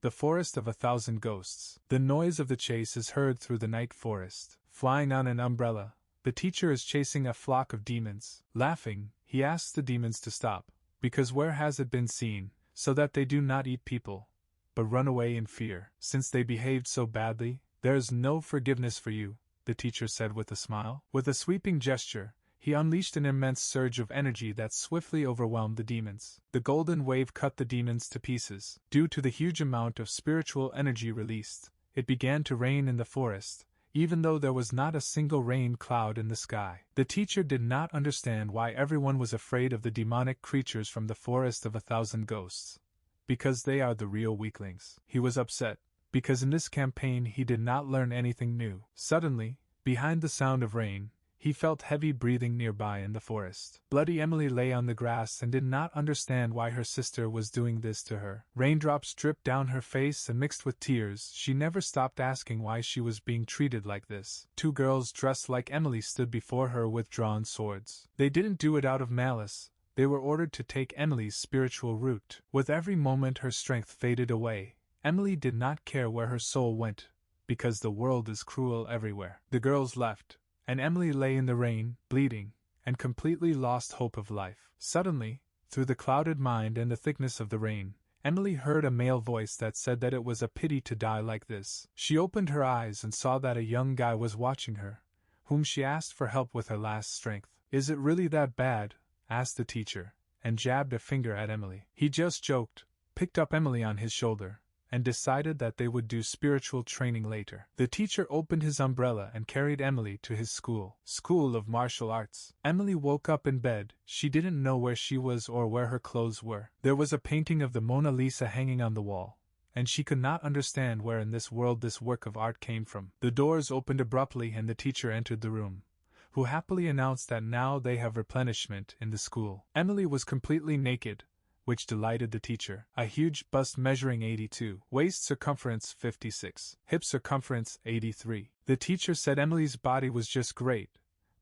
The Forest of 1,000 Ghosts. The noise of the chase is heard through the night forest. Flying on an umbrella, the teacher is chasing a flock of demons. Laughing, he asks the demons to stop, because where has it been seen, so that they do not eat people, but run away in fear. Since they behaved so badly, there is no forgiveness for you, the teacher said with a smile. With a sweeping gesture, he unleashed an immense surge of energy that swiftly overwhelmed the demons. The golden wave cut the demons to pieces. Due to the huge amount of spiritual energy released, it began to rain in the forest, even though there was not a single rain cloud in the sky. The teacher did not understand why everyone was afraid of the demonic creatures from the Forest of 1,000 Ghosts, because they are the real weaklings. He was upset, because in this campaign he did not learn anything new. Suddenly, behind the sound of rain, he felt heavy breathing nearby in the forest. Bloody Emily lay on the grass and did not understand why her sister was doing this to her. Raindrops dripped down her face and mixed with tears. She never stopped asking why she was being treated like this. Two girls dressed like Emily stood before her with drawn swords. They didn't do it out of malice. They were ordered to take Emily's spiritual root. With every moment her strength faded away. Emily did not care where her soul went, because the world is cruel everywhere. The girls left, and Emily lay in the rain, bleeding, and completely lost hope of life. Suddenly, through the clouded mind and the thickness of the rain, Emily heard a male voice that said that it was a pity to die like this. She opened her eyes and saw that a young guy was watching her, whom she asked for help with her last strength. "Is it really that bad?" asked the teacher, and jabbed a finger at Emily. He just joked, picked up Emily on his shoulder, and decided that they would do spiritual training later. The teacher opened his umbrella and carried Emily to his school of martial arts. Emily woke up in bed. She didn't know where she was or where her clothes were. There was a painting of the Mona Lisa hanging on the wall, and she could not understand where in this world this work of art came from. The doors opened abruptly and the teacher entered the room, who happily announced that now they have replenishment in the school. Emily was completely naked, which delighted the teacher. A huge bust measuring 82, waist circumference 56, hip circumference 83. The teacher said Emily's body was just great,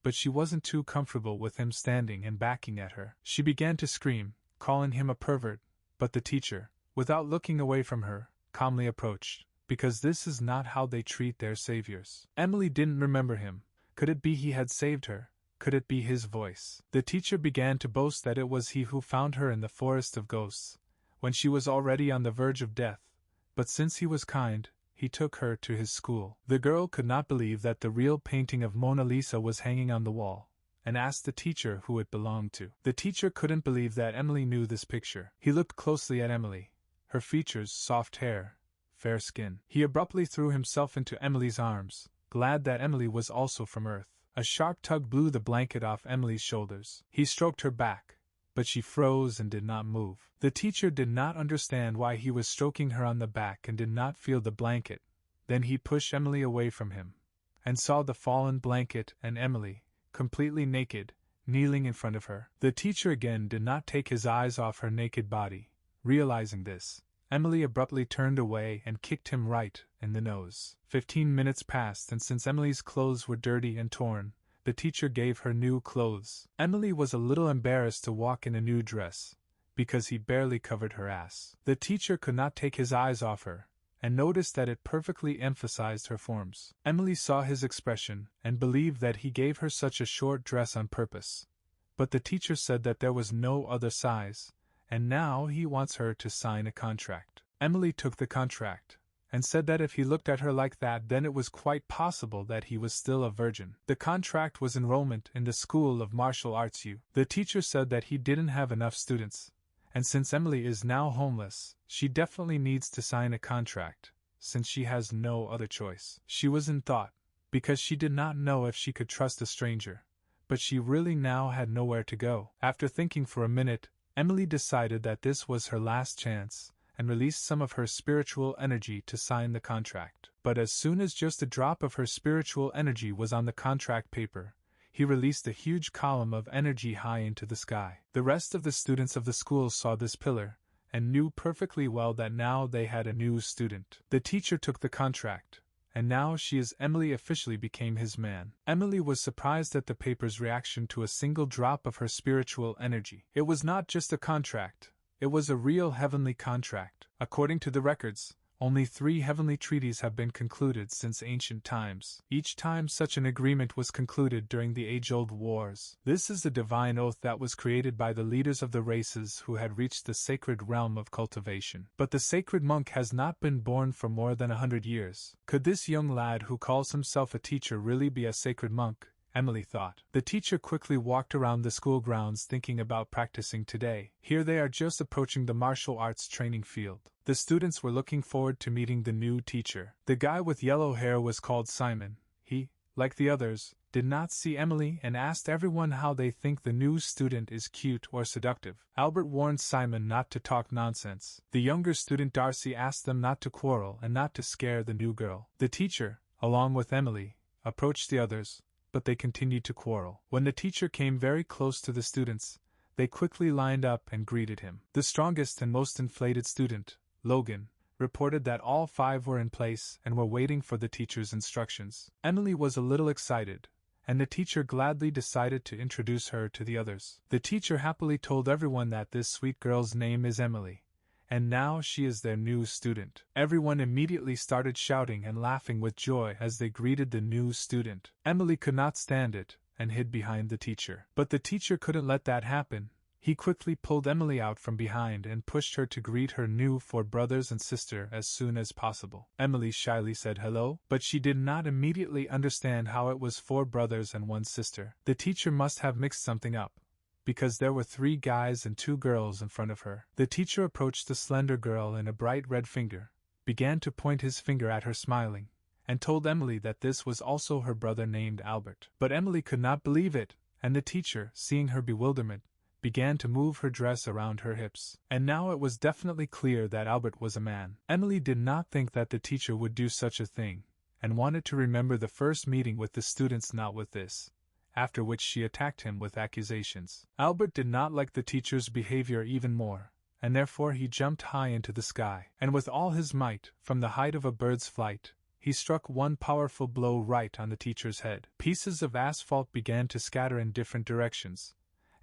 but she wasn't too comfortable with him standing and backing at her. She began to scream, calling him a pervert, but the teacher, without looking away from her, calmly approached, because this is not how they treat their saviors. Emily didn't remember him. Could it be he had saved her? Could it be his voice? The teacher began to boast that it was he who found her in the Forest of Ghosts, when she was already on the verge of death, but since he was kind, he took her to his school. The girl could not believe that the real painting of Mona Lisa was hanging on the wall, and asked the teacher who it belonged to. The teacher couldn't believe that Emily knew this picture. He looked closely at Emily, her features, soft hair, fair skin. He abruptly threw himself into Emily's arms, glad that Emily was also from Earth. A sharp tug blew the blanket off Emily's shoulders. He stroked her back, but she froze and did not move. The teacher did not understand why he was stroking her on the back and did not feel the blanket. Then he pushed Emily away from him, and saw the fallen blanket and Emily, completely naked, kneeling in front of her. The teacher again did not take his eyes off her naked body. Realizing this, Emily abruptly turned away and kicked him right in the nose. 15 minutes passed, and since Emily's clothes were dirty and torn, the teacher gave her new clothes. Emily was a little embarrassed to walk in a new dress, because he barely covered her ass. The teacher could not take his eyes off her, and noticed that it perfectly emphasized her forms. Emily saw his expression, and believed that he gave her such a short dress on purpose. But the teacher said that there was no other size, and now he wants her to sign a contract. Emily took the contract, and said that if he looked at her like that, then it was quite possible that he was still a virgin. The contract was enrollment in the School of Martial Arts U. The teacher said that he didn't have enough students, and since Emily is now homeless, she definitely needs to sign a contract, since she has no other choice. She was in thought, because she did not know if she could trust a stranger, but she really now had nowhere to go. After thinking for a minute, Emily decided that this was her last chance, and released some of her spiritual energy to sign the contract. But as soon as just a drop of her spiritual energy was on the contract paper, he released a huge column of energy high into the sky. The rest of the students of the school saw this pillar, and knew perfectly well that now they had a new student. The teacher took the contract, and now Emily officially became his man. Emily was surprised at the paper's reaction to a single drop of her spiritual energy. It was not just a contract, it was a real heavenly contract. According to the records, only 3 heavenly treaties have been concluded since ancient times. Each time such an agreement was concluded during the age-old wars. This is the divine oath that was created by the leaders of the races who had reached the sacred realm of cultivation. But the sacred monk has not been born for more than 100 years. Could this young lad who calls himself a teacher really be a sacred monk? Emily thought. The teacher quickly walked around the school grounds thinking about practicing today. Here they are just approaching the martial arts training field. The students were looking forward to meeting the new teacher. The guy with yellow hair was called Simon. He, like the others, did not see Emily and asked everyone how they think the new student is cute or seductive. Albert warned Simon not to talk nonsense. The younger student Darcy asked them not to quarrel and not to scare the new girl. The teacher, along with Emily, approached the others, but they continued to quarrel. When the teacher came very close to the students, they quickly lined up and greeted him. The strongest and most inflated student, Logan, reported that all 5 were in place and were waiting for the teacher's instructions. Emily was a little excited, and the teacher gladly decided to introduce her to the others. The teacher happily told everyone that this sweet girl's name is Emily, and now she is their new student. Everyone immediately started shouting and laughing with joy as they greeted the new student. Emily could not stand it, and hid behind the teacher. But the teacher couldn't let that happen. He quickly pulled Emily out from behind and pushed her to greet her new 4 brothers and sister as soon as possible. Emily shyly said hello, but she did not immediately understand how it was 4 brothers and 1 sister. The teacher must have mixed something up, because there were 3 guys and 2 girls in front of her. The teacher approached the slender girl in a bright red finger, began to point his finger at her smiling, and told Emily that this was also her brother named Albert. But Emily could not believe it, and the teacher, seeing her bewilderment, began to move her dress around her hips. And now it was definitely clear that Albert was a man. Emily did not think that the teacher would do such a thing, and wanted to remember the first meeting with the students, not with this, after which she attacked him with accusations. Albert did not like the teacher's behavior even more, and therefore he jumped high into the sky, and with all his might, from the height of a bird's flight, he struck one powerful blow right on the teacher's head. Pieces of asphalt began to scatter in different directions,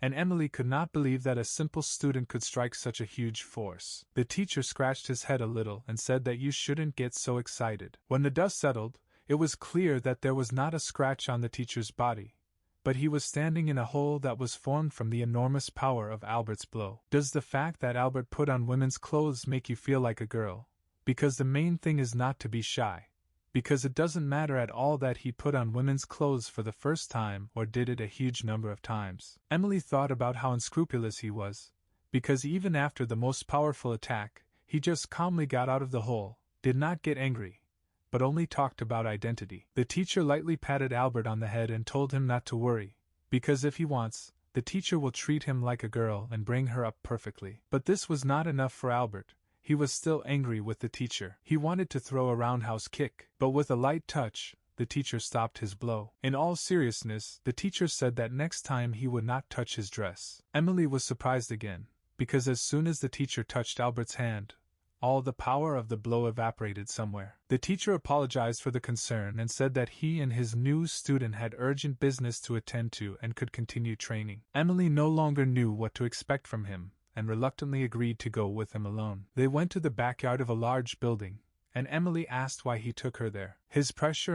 and Emily could not believe that a simple student could strike such a huge force. The teacher scratched his head a little and said that you shouldn't get so excited. When the dust settled, it was clear that there was not a scratch on the teacher's body, but he was standing in a hole that was formed from the enormous power of Albert's blow. Does the fact that Albert put on women's clothes make you feel like a girl? Because the main thing is not to be shy. Because it doesn't matter at all that he put on women's clothes for the first time or did it a huge number of times. Emily thought about how unscrupulous he was, because even after the most powerful attack, he just calmly got out of the hole, did not get angry, but only talked about identity. The teacher lightly patted Albert on the head and told him not to worry, because if he wants, the teacher will treat him like a girl and bring her up perfectly. But this was not enough for Albert. He was still angry with the teacher. He wanted to throw a roundhouse kick, but with a light touch, the teacher stopped his blow. In all seriousness, the teacher said that next time he would not touch his dress. Emily was surprised again, because as soon as the teacher touched Albert's hand, all the power of the blow evaporated somewhere. The teacher apologized for the concern and said that he and his new student had urgent business to attend to and could continue training. Emily no longer knew what to expect from him, and reluctantly agreed to go with him alone. They went to the backyard of a large building, and Emily asked why he took her there. His pressure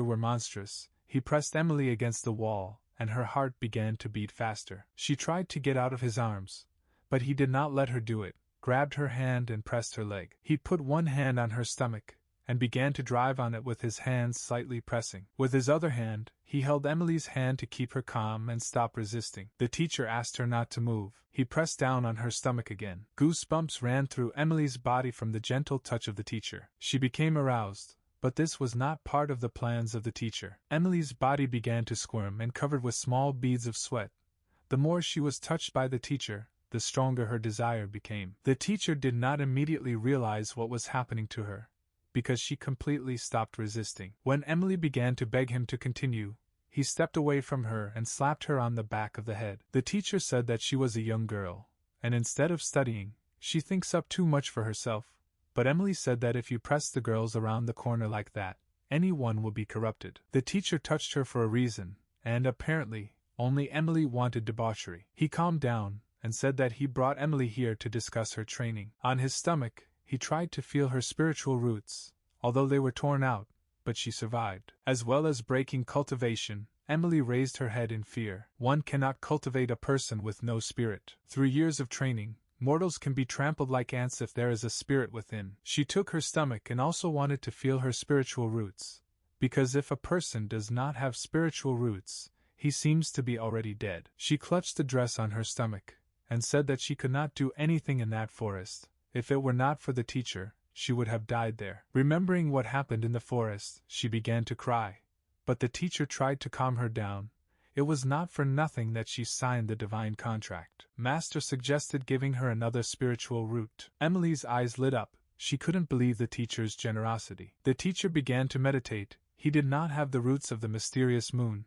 were monstrous. He pressed Emily against the wall, and her heart began to beat faster. She tried to get out of his arms, but he did not let her do it, grabbed her hand and pressed her leg. He put one hand on her stomach, and began to drive on it with his hands slightly pressing. With his other hand, he held Emily's hand to keep her calm and stop resisting. The teacher asked her not to move. He pressed down on her stomach again. Goosebumps ran through Emily's body from the gentle touch of the teacher. She became aroused, but this was not part of the plans of the teacher. Emily's body began to squirm and covered with small beads of sweat. The more she was touched by the teacher, the stronger her desire became. The teacher did not immediately realize what was happening to her, because she completely stopped resisting. When Emily began to beg him to continue, he stepped away from her and slapped her on the back of the head. The teacher said that she was a young girl, and instead of studying, she thinks up too much for herself, but Emily said that if you press the girls around the corner like that, anyone will be corrupted. The teacher touched her for a reason, and apparently, only Emily wanted debauchery. He calmed down, and said that he brought Emily here to discuss her training. On his stomach, he tried to feel her spiritual roots, although they were torn out, but she survived. As well as breaking cultivation, Emily raised her head in fear. One cannot cultivate a person with no spirit. Through years of training, mortals can be trampled like ants if there is a spirit within. She took her stomach and also wanted to feel her spiritual roots, because if a person does not have spiritual roots, he seems to be already dead. She clutched the dress on her stomach, and said that she could not do anything in that forest. If it were not for the teacher, she would have died there. Remembering what happened in the forest, she began to cry, but the teacher tried to calm her down. It was not for nothing that she signed the divine contract. Master suggested giving her another spiritual root. Emily's eyes lit up. She couldn't believe the teacher's generosity. The teacher began to meditate. He did not have the roots of the mysterious moon,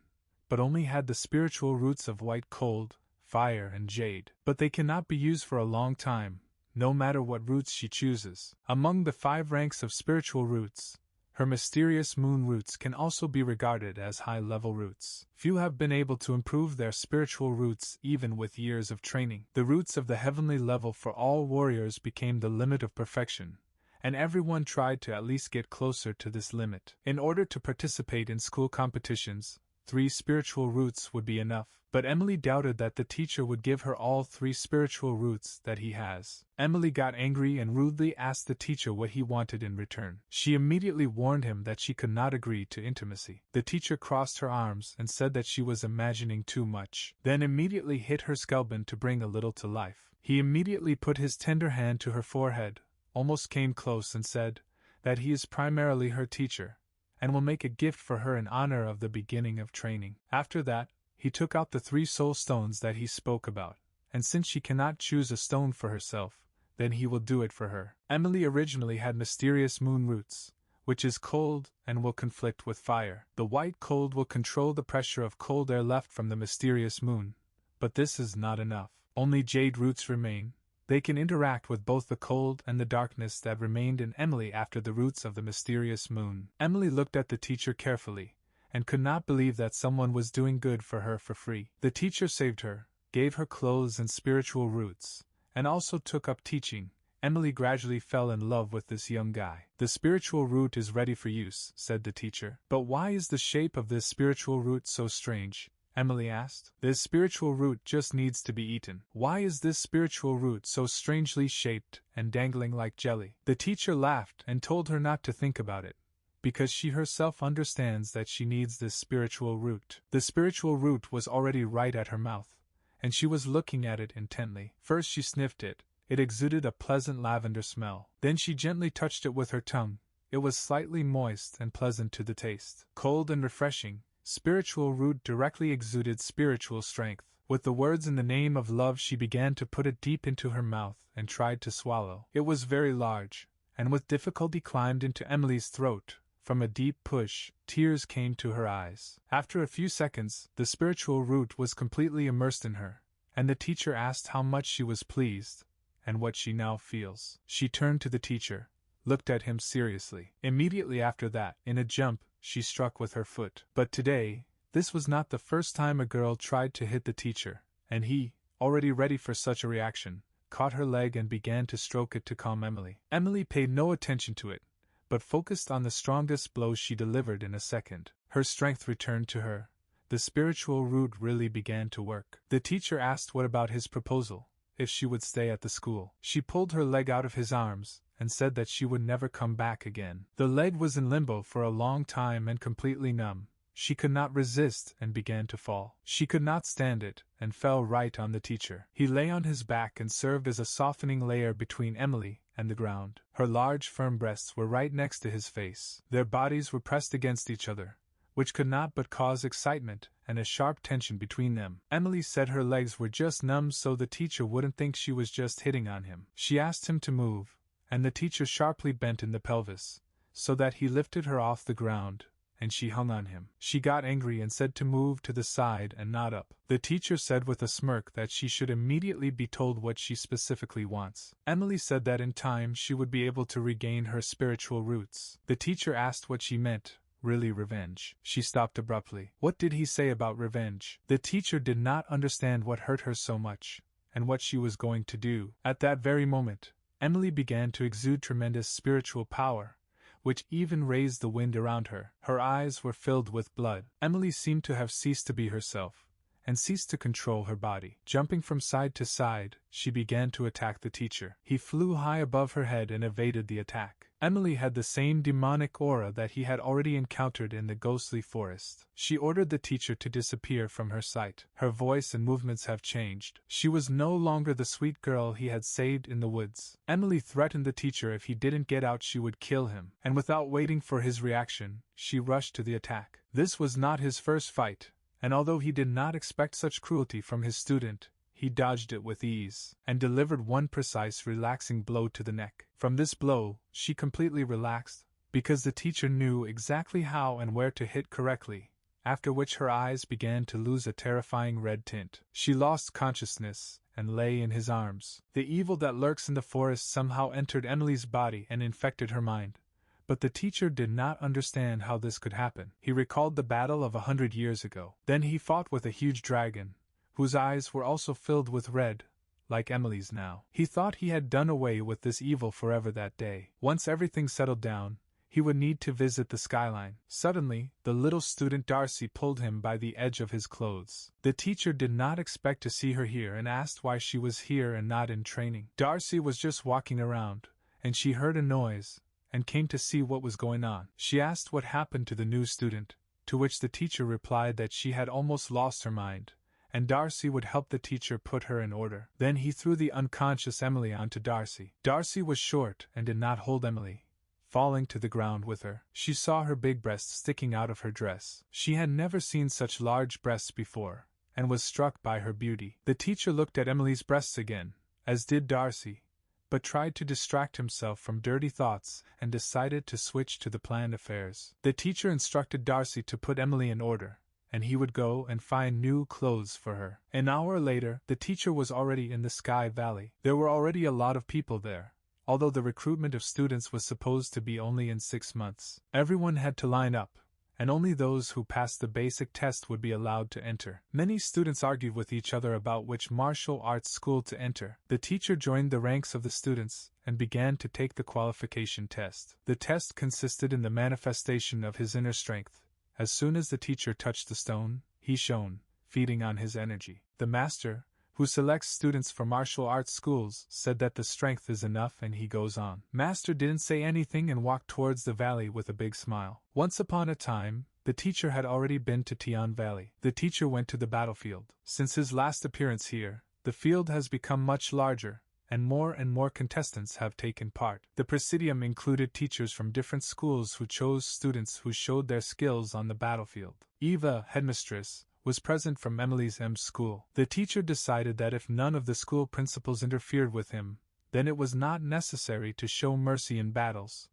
but only had the spiritual roots of white cold, fire, and jade. But they cannot be used for a long time, no matter what roots she chooses. Among the 5 ranks of spiritual roots, her mysterious moon roots can also be regarded as high-level roots. Few have been able to improve their spiritual roots even with years of training. The roots of the heavenly level for all warriors became the limit of perfection, and everyone tried to at least get closer to this limit. In order to participate in school competitions, 3 spiritual roots would be enough, but Emily doubted that the teacher would give her all 3 spiritual roots that he has. Emily got angry and rudely asked the teacher what he wanted in return. She immediately warned him that she could not agree to intimacy. The teacher crossed her arms and said that she was imagining too much, then immediately hit her skullbone to bring a little to life. He immediately put his tender hand to her forehead, almost came close and said that he is primarily her teacher, and will make a gift for her in honor of the beginning of training. After that, he took out the 3 soul stones that he spoke about, and since she cannot choose a stone for herself, then he will do it for her. Emily originally had mysterious moon roots, which is cold and will conflict with fire. The white cold will control the pressure of cold air left from the mysterious moon, but this is not enough. Only jade roots remain. They can interact with both the cold and the darkness that remained in Emily after the roots of the mysterious moon. Emily looked at the teacher carefully, and could not believe that someone was doing good for her for free. The teacher saved her, gave her clothes and spiritual roots, and also took up teaching. Emily gradually fell in love with this young guy. The spiritual root is ready for use, said the teacher. But why is the shape of this spiritual root so strange? Emily asked. This spiritual root just needs to be eaten. Why is this spiritual root so strangely shaped and dangling like jelly? The teacher laughed and told her not to think about it, because she herself understands that she needs this spiritual root. The spiritual root was already right at her mouth, and she was looking at it intently. First she sniffed it. It exuded a pleasant lavender smell. Then she gently touched it with her tongue. It was slightly moist and pleasant to the taste. Cold and refreshing. Spiritual root directly exuded spiritual strength. With the words in the name of love she began to put it deep into her mouth and tried to swallow. It was very large, and with difficulty climbed into Emily's throat. From a deep push, tears came to her eyes. After a few seconds, the spiritual root was completely immersed in her, and the teacher asked how much she was pleased, and what she now feels. She turned to the teacher, looked at him seriously. Immediately after that, in a jump, she struck with her foot. But today, this was not the first time a girl tried to hit the teacher, and he, already ready for such a reaction, caught her leg and began to stroke it to calm Emily. Emily paid no attention to it, but focused on the strongest blows she delivered in a second. Her strength returned to her. The spiritual root really began to work. The teacher asked what about his proposal, if she would stay at the school. She pulled her leg out of his arms, and said that she would never come back again. The leg was in limbo for a long time and completely numb. She could not resist and began to fall. She could not stand it, and fell right on the teacher. He lay on his back and served as a softening layer between Emily and the ground. Her large firm breasts were right next to his face. Their bodies were pressed against each other, which could not but cause excitement and a sharp tension between them. Emily said her legs were just numb so the teacher wouldn't think she was just hitting on him. She asked him to move, and the teacher sharply bent in the pelvis, so that he lifted her off the ground, and she hung on him. She got angry and said to move to the side and not up. The teacher said with a smirk that she should immediately be told what she specifically wants. Emily said that in time she would be able to regain her spiritual roots. The teacher asked what she meant. Really revenge. She stopped abruptly. What did he say about revenge? The teacher did not understand what hurt her so much, and what she was going to do. At that very moment, Emily began to exude tremendous spiritual power, which even raised the wind around her. Her eyes were filled with blood. Emily seemed to have ceased to be herself, and ceased to control her body. Jumping from side to side, she began to attack the teacher. He flew high above her head and evaded the attack. Emily had the same demonic aura that he had already encountered in the ghostly forest. She ordered the teacher to disappear from her sight. Her voice and movements have changed. She was no longer the sweet girl he had saved in the woods. Emily threatened the teacher if he didn't get out she would kill him, and without waiting for his reaction, she rushed to the attack. This was not his first fight, and although he did not expect such cruelty from his student, he dodged it with ease, and delivered one precise relaxing blow to the neck. From this blow, she completely relaxed, because the teacher knew exactly how and where to hit correctly, after which her eyes began to lose a terrifying red tint. She lost consciousness, and lay in his arms. The evil that lurks in the forest somehow entered Emily's body and infected her mind. But the teacher did not understand how this could happen. He recalled the battle of 100 years ago. Then he fought with a huge dragon, whose eyes were also filled with red, like Emily's now. He thought he had done away with this evil forever that day. Once everything settled down, he would need to visit the skyline. Suddenly, the little student Darcy pulled him by the edge of his clothes. The teacher did not expect to see her here and asked why she was here and not in training. Darcy was just walking around, and she heard a noise, and came to see what was going on. She asked what happened to the new student, to which the teacher replied that she had almost lost her mind, and Darcy would help the teacher put her in order. Then he threw the unconscious Emily onto Darcy. Darcy was short and did not hold Emily, falling to the ground with her. She saw her big breasts sticking out of her dress. She had never seen such large breasts before, and was struck by her beauty. The teacher looked at Emily's breasts again, as did Darcy, but tried to distract himself from dirty thoughts and decided to switch to the planned affairs. The teacher instructed Darcy to put Emily in order, and he would go and find new clothes for her. An hour later, the teacher was already in the Sky Valley. There were already a lot of people there, although the recruitment of students was supposed to be only in 6 months. Everyone had to line up, and only those who passed the basic test would be allowed to enter. Many students argued with each other about which martial arts school to enter. The teacher joined the ranks of the students and began to take the qualification test. The test consisted in the manifestation of his inner strength. As soon as the teacher touched the stone, he shone, feeding on his energy. The master, who selects students for martial arts schools, said that the strength is enough, and he goes on. Master didn't say anything and walked towards the valley with a big smile. Once upon a time, the teacher had already been to Tian Valley. The teacher went to the battlefield. Since his last appearance here, the field has become much larger, and more contestants have taken part. The presidium included teachers from different schools who chose students who showed their skills on the battlefield. Eva, headmistress, was present from Emily's school. The teacher decided that if none of the school principals interfered with him, then it was not necessary to show mercy in battles,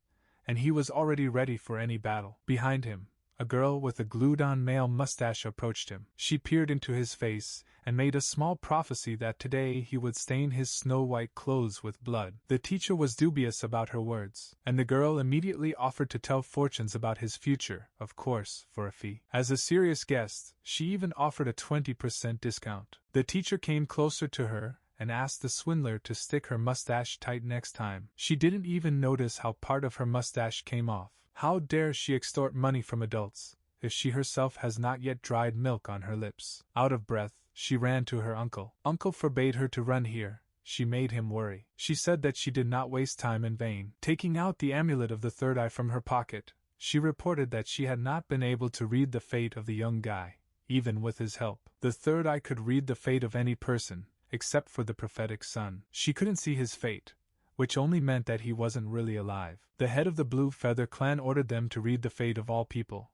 and he was already ready for any battle. Behind him, a girl with a glued-on male mustache approached him. She peered into his face and made a small prophecy that today he would stain his snow-white clothes with blood. The teacher was dubious about her words, and the girl immediately offered to tell fortunes about his future, of course, for a fee. As a serious guest, she even offered a 20% discount. The teacher came closer to her and asked the swindler to stick her mustache tight next time. She didn't even notice how part of her mustache came off. How dare she extort money from adults, if she herself has not yet dried milk on her lips? Out of breath, she ran to her uncle. Uncle forbade her to run here. She made him worry. She said that she did not waste time in vain. Taking out the amulet of the third eye from her pocket, she reported that she had not been able to read the fate of the young guy, even with his help. The third eye could read the fate of any person, except for the prophetic son. She couldn't see his fate, which only meant that he wasn't really alive. The head of the Blue Feather clan ordered them to read the fate of all people,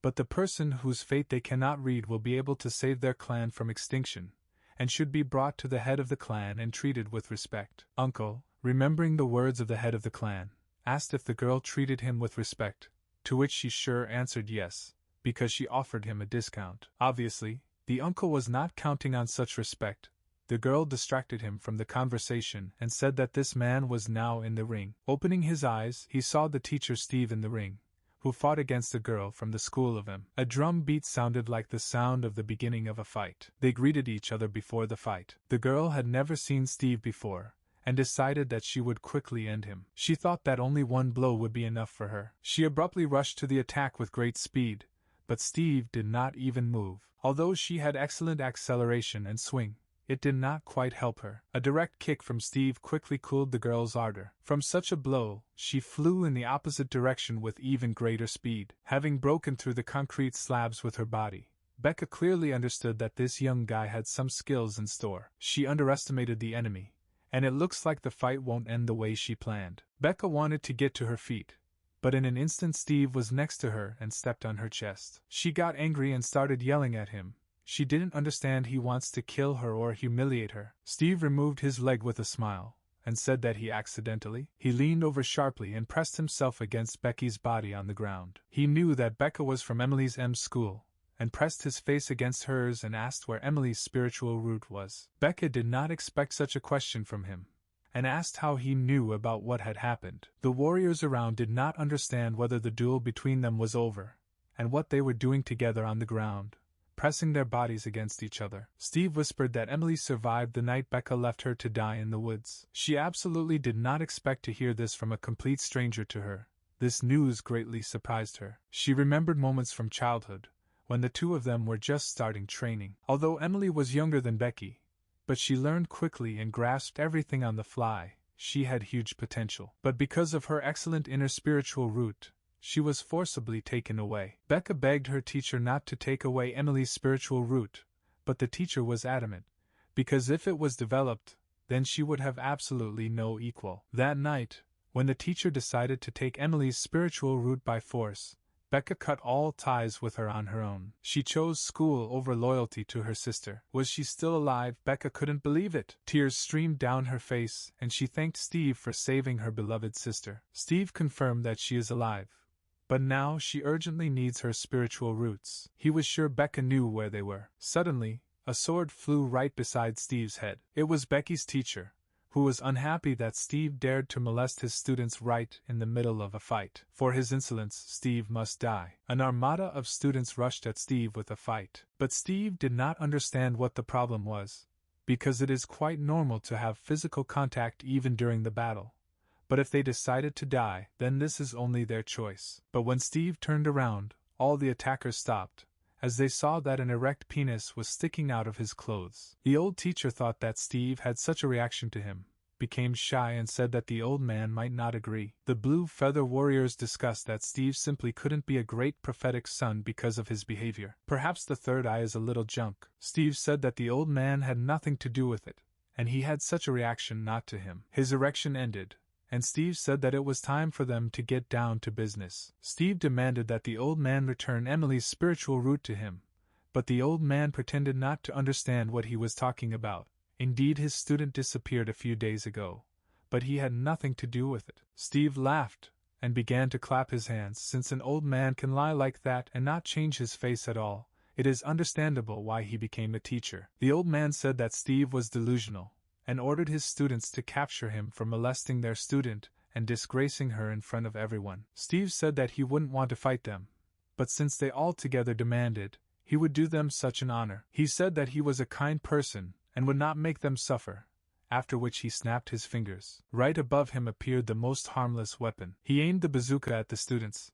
but the person whose fate they cannot read will be able to save their clan from extinction, and should be brought to the head of the clan and treated with respect. Uncle, remembering the words of the head of the clan, asked if the girl treated him with respect, to which she sure answered yes, because she offered him a discount. Obviously, the uncle was not counting on such respect. The girl distracted him from the conversation and said that this man was now in the ring. Opening his eyes, he saw the teacher Steve in the ring, who fought against a girl from the school of him. A drum beat sounded like the sound of the beginning of a fight. They greeted each other before the fight. The girl had never seen Steve before, and decided that she would quickly end him. She thought that only one blow would be enough for her. She abruptly rushed to the attack with great speed, but Steve did not even move. Although she had excellent acceleration and swing, it did not quite help her. A direct kick from Steve quickly cooled the girl's ardor. From such a blow, she flew in the opposite direction with even greater speed. Having broken through the concrete slabs with her body, Becca clearly understood that this young guy had some skills in store. She underestimated the enemy, and it looks like the fight won't end the way she planned. Becca wanted to get to her feet, but in an instant Steve was next to her and stepped on her chest. She got angry and started yelling at him. She didn't understand he wants to kill her or humiliate her. Steve removed his leg with a smile, and said that he accidentally. He leaned over sharply and pressed himself against Becky's body on the ground. He knew that Becca was from Emily's school, and pressed his face against hers and asked where Emily's spiritual root was. Becca did not expect such a question from him, and asked how he knew about what had happened. The warriors around did not understand whether the duel between them was over, and what they were doing together on the ground, pressing their bodies against each other. Steve whispered that Emily survived the night Becca left her to die in the woods. She absolutely did not expect to hear this from a complete stranger to her. This news greatly surprised her. She remembered moments from childhood, when the two of them were just starting training. Although Emily was younger than Becky, but she learned quickly and grasped everything on the fly. She had huge potential. But because of her excellent inner spiritual root, she was forcibly taken away. Becca begged her teacher not to take away Emily's spiritual root, but the teacher was adamant, because if it was developed, then she would have absolutely no equal. That night, when the teacher decided to take Emily's spiritual root by force, Becca cut all ties with her on her own. She chose school over loyalty to her sister. Was she still alive? Becca couldn't believe it. Tears streamed down her face, and she thanked Steve for saving her beloved sister. Steve confirmed that she is alive, but now she urgently needs her spiritual roots. He was sure Becca knew where they were. Suddenly, a sword flew right beside Steve's head. It was Becky's teacher, who was unhappy that Steve dared to molest his students right in the middle of a fight. For his insolence, Steve must die. An armada of students rushed at Steve with a fight. But Steve did not understand what the problem was, because it is quite normal to have physical contact even during the battle. But if they decided to die, then this is only their choice. But when Steve turned around, all the attackers stopped, as they saw that an erect penis was sticking out of his clothes. The old teacher thought that Steve had such a reaction to him, became shy and said that the old man might not agree. The Blue Feather Warriors discussed that Steve simply couldn't be a great prophetic son because of his behavior. Perhaps the third eye is a little junk. Steve said that the old man had nothing to do with it, and he had such a reaction not to him. His erection ended, and Steve said that it was time for them to get down to business. Steve demanded that the old man return Emily's spiritual root to him, but the old man pretended not to understand what he was talking about. Indeed, his student disappeared a few days ago, but he had nothing to do with it. Steve laughed and began to clap his hands. Since an old man can lie like that and not change his face at all, it is understandable why he became a teacher. The old man said that Steve was delusional, and ordered his students to capture him for molesting their student and disgracing her in front of everyone. Steve said that he wouldn't want to fight them, but since they all together demanded, he would do them such an honor. He said that he was a kind person and would not make them suffer, after which he snapped his fingers. Right above him appeared the most harmless weapon. He aimed the bazooka at the students,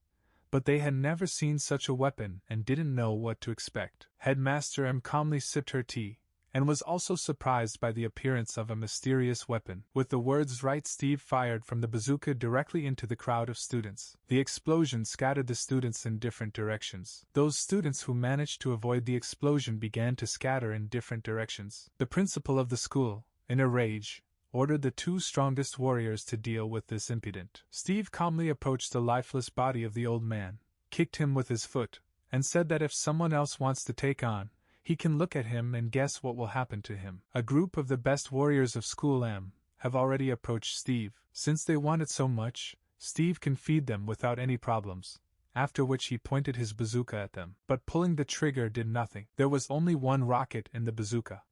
but they had never seen such a weapon and didn't know what to expect. Headmaster M calmly sipped her tea, and was also surprised by the appearance of a mysterious weapon. With the words right, Steve fired from the bazooka directly into the crowd of students. The explosion scattered the students in different directions. Those students who managed to avoid the explosion began to scatter in different directions. The principal of the school, in a rage, ordered the two strongest warriors to deal with this impudent. Steve calmly approached the lifeless body of the old man, kicked him with his foot, and said that if someone else wants to take on, he can look at him and guess what will happen to him. A group of the best warriors of School M have already approached Steve. Since they want it so much, Steve can feed them without any problems, after which he pointed his bazooka at them. But pulling the trigger did nothing. There was only one rocket in the bazooka.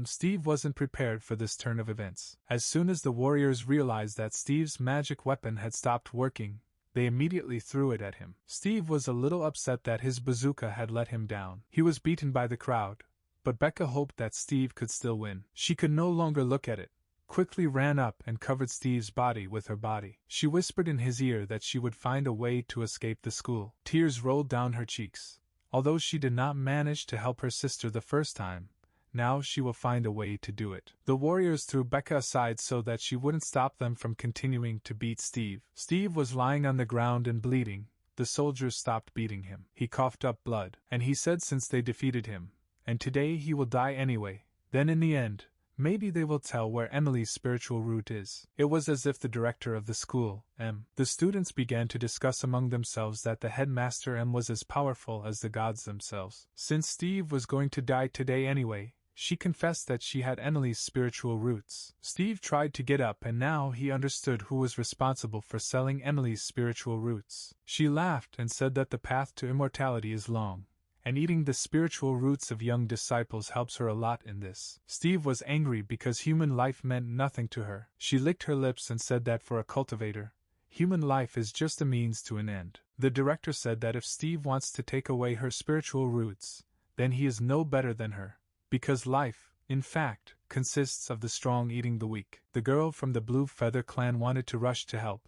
Steve wasn't prepared for this turn of events. As soon as the warriors realized that Steve's magic weapon had stopped working, they immediately threw it at him. Steve was a little upset that his bazooka had let him down. He was beaten by the crowd, but Becca hoped that Steve could still win. She could no longer look at it, quickly ran up and covered Steve's body with her body. She whispered in his ear that she would find a way to escape the school. Tears rolled down her cheeks. Although she did not manage to help her sister the first time, now she will find a way to do it. The warriors threw Becca aside so that she wouldn't stop them from continuing to beat Steve. Steve was lying on the ground and bleeding. The soldiers stopped beating him. He coughed up blood, and he said since they defeated him, and today he will die anyway, then in the end, maybe they will tell where Emily's spiritual root is. It was as if the director of the school, the students began to discuss among themselves that the headmaster was as powerful as the gods themselves. Since Steve was going to die today anyway, she confessed that she had Emily's spiritual roots. Steve tried to get up and now he understood who was responsible for selling Emily's spiritual roots. She laughed and said that the path to immortality is long, and eating the spiritual roots of young disciples helps her a lot in this. Steve was angry because human life meant nothing to her. She licked her lips and said that for a cultivator, human life is just a means to an end. The director said that if Steve wants to take away her spiritual roots, then he is no better than her, because life, in fact, consists of the strong eating the weak. The girl from the Blue Feather clan wanted to rush to help,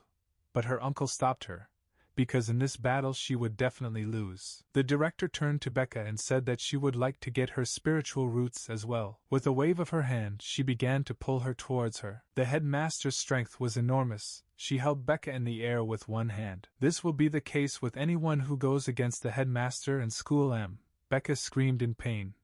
but her uncle stopped her, because in this battle she would definitely lose. The director turned to Becca and said that she would like to get her spiritual roots as well. With a wave of her hand, she began to pull her towards her. The headmaster's strength was enormous. She held Becca in the air with one hand. This will be the case with anyone who goes against the headmaster and school. Becca screamed in pain.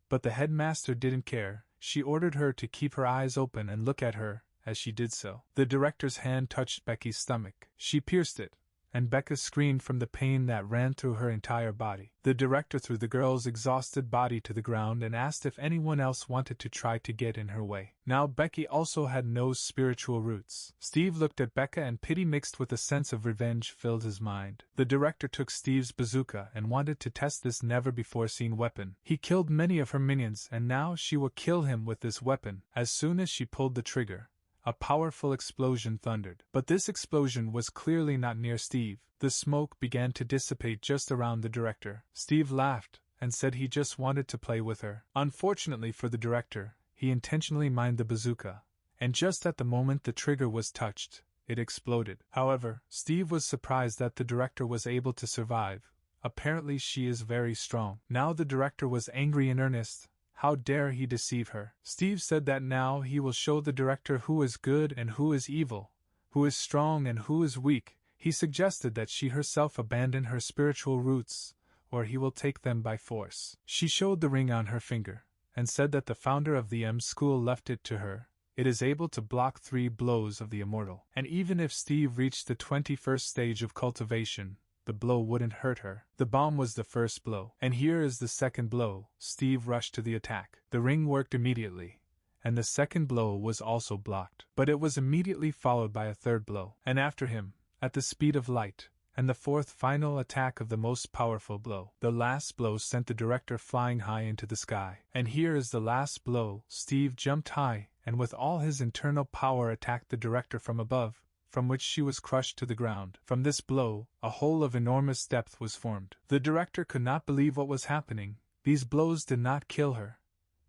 But the headmaster didn't care. She ordered her to keep her eyes open and look at her. As she did so, the director's hand touched Becky's stomach. She pierced it, and Becca screamed from the pain that ran through her entire body. The director threw the girl's exhausted body to the ground and asked if anyone else wanted to try to get in her way. Now Becky also had no spiritual roots. Steve looked at Becca and pity mixed with a sense of revenge filled his mind. The director took Steve's bazooka and wanted to test this never-before-seen weapon. He killed many of her minions and now she will kill him with this weapon. As soon as she pulled the trigger, a powerful explosion thundered. But this explosion was clearly not near Steve. The smoke began to dissipate just around the director. Steve laughed and said he just wanted to play with her. Unfortunately for the director, he intentionally mined the bazooka, and just at the moment the trigger was touched, it exploded. However, Steve was surprised that the director was able to survive. Apparently she is very strong. Now the director was angry in earnest. How dare he deceive her? Steve said that now he will show the director who is good and who is evil, who is strong and who is weak. He suggested that she herself abandon her spiritual roots, or he will take them by force. She showed the ring on her finger, and said that the founder of the school left it to her. It is able to block 3 blows of the Immortal. And even if Steve reached the 21st stage of cultivation, the blow wouldn't hurt her. The bomb was the first blow. And here is the second blow. Steve rushed to the attack. The ring worked immediately, and the second blow was also blocked. But it was immediately followed by a third blow. And after him, at the speed of light, and the fourth final attack of the most powerful blow. The last blow sent the director flying high into the sky. And here is the last blow. Steve jumped high, and with all his internal power attacked the director from above, from which she was crushed to the ground. From this blow, a hole of enormous depth was formed. The director could not believe what was happening. These blows did not kill her,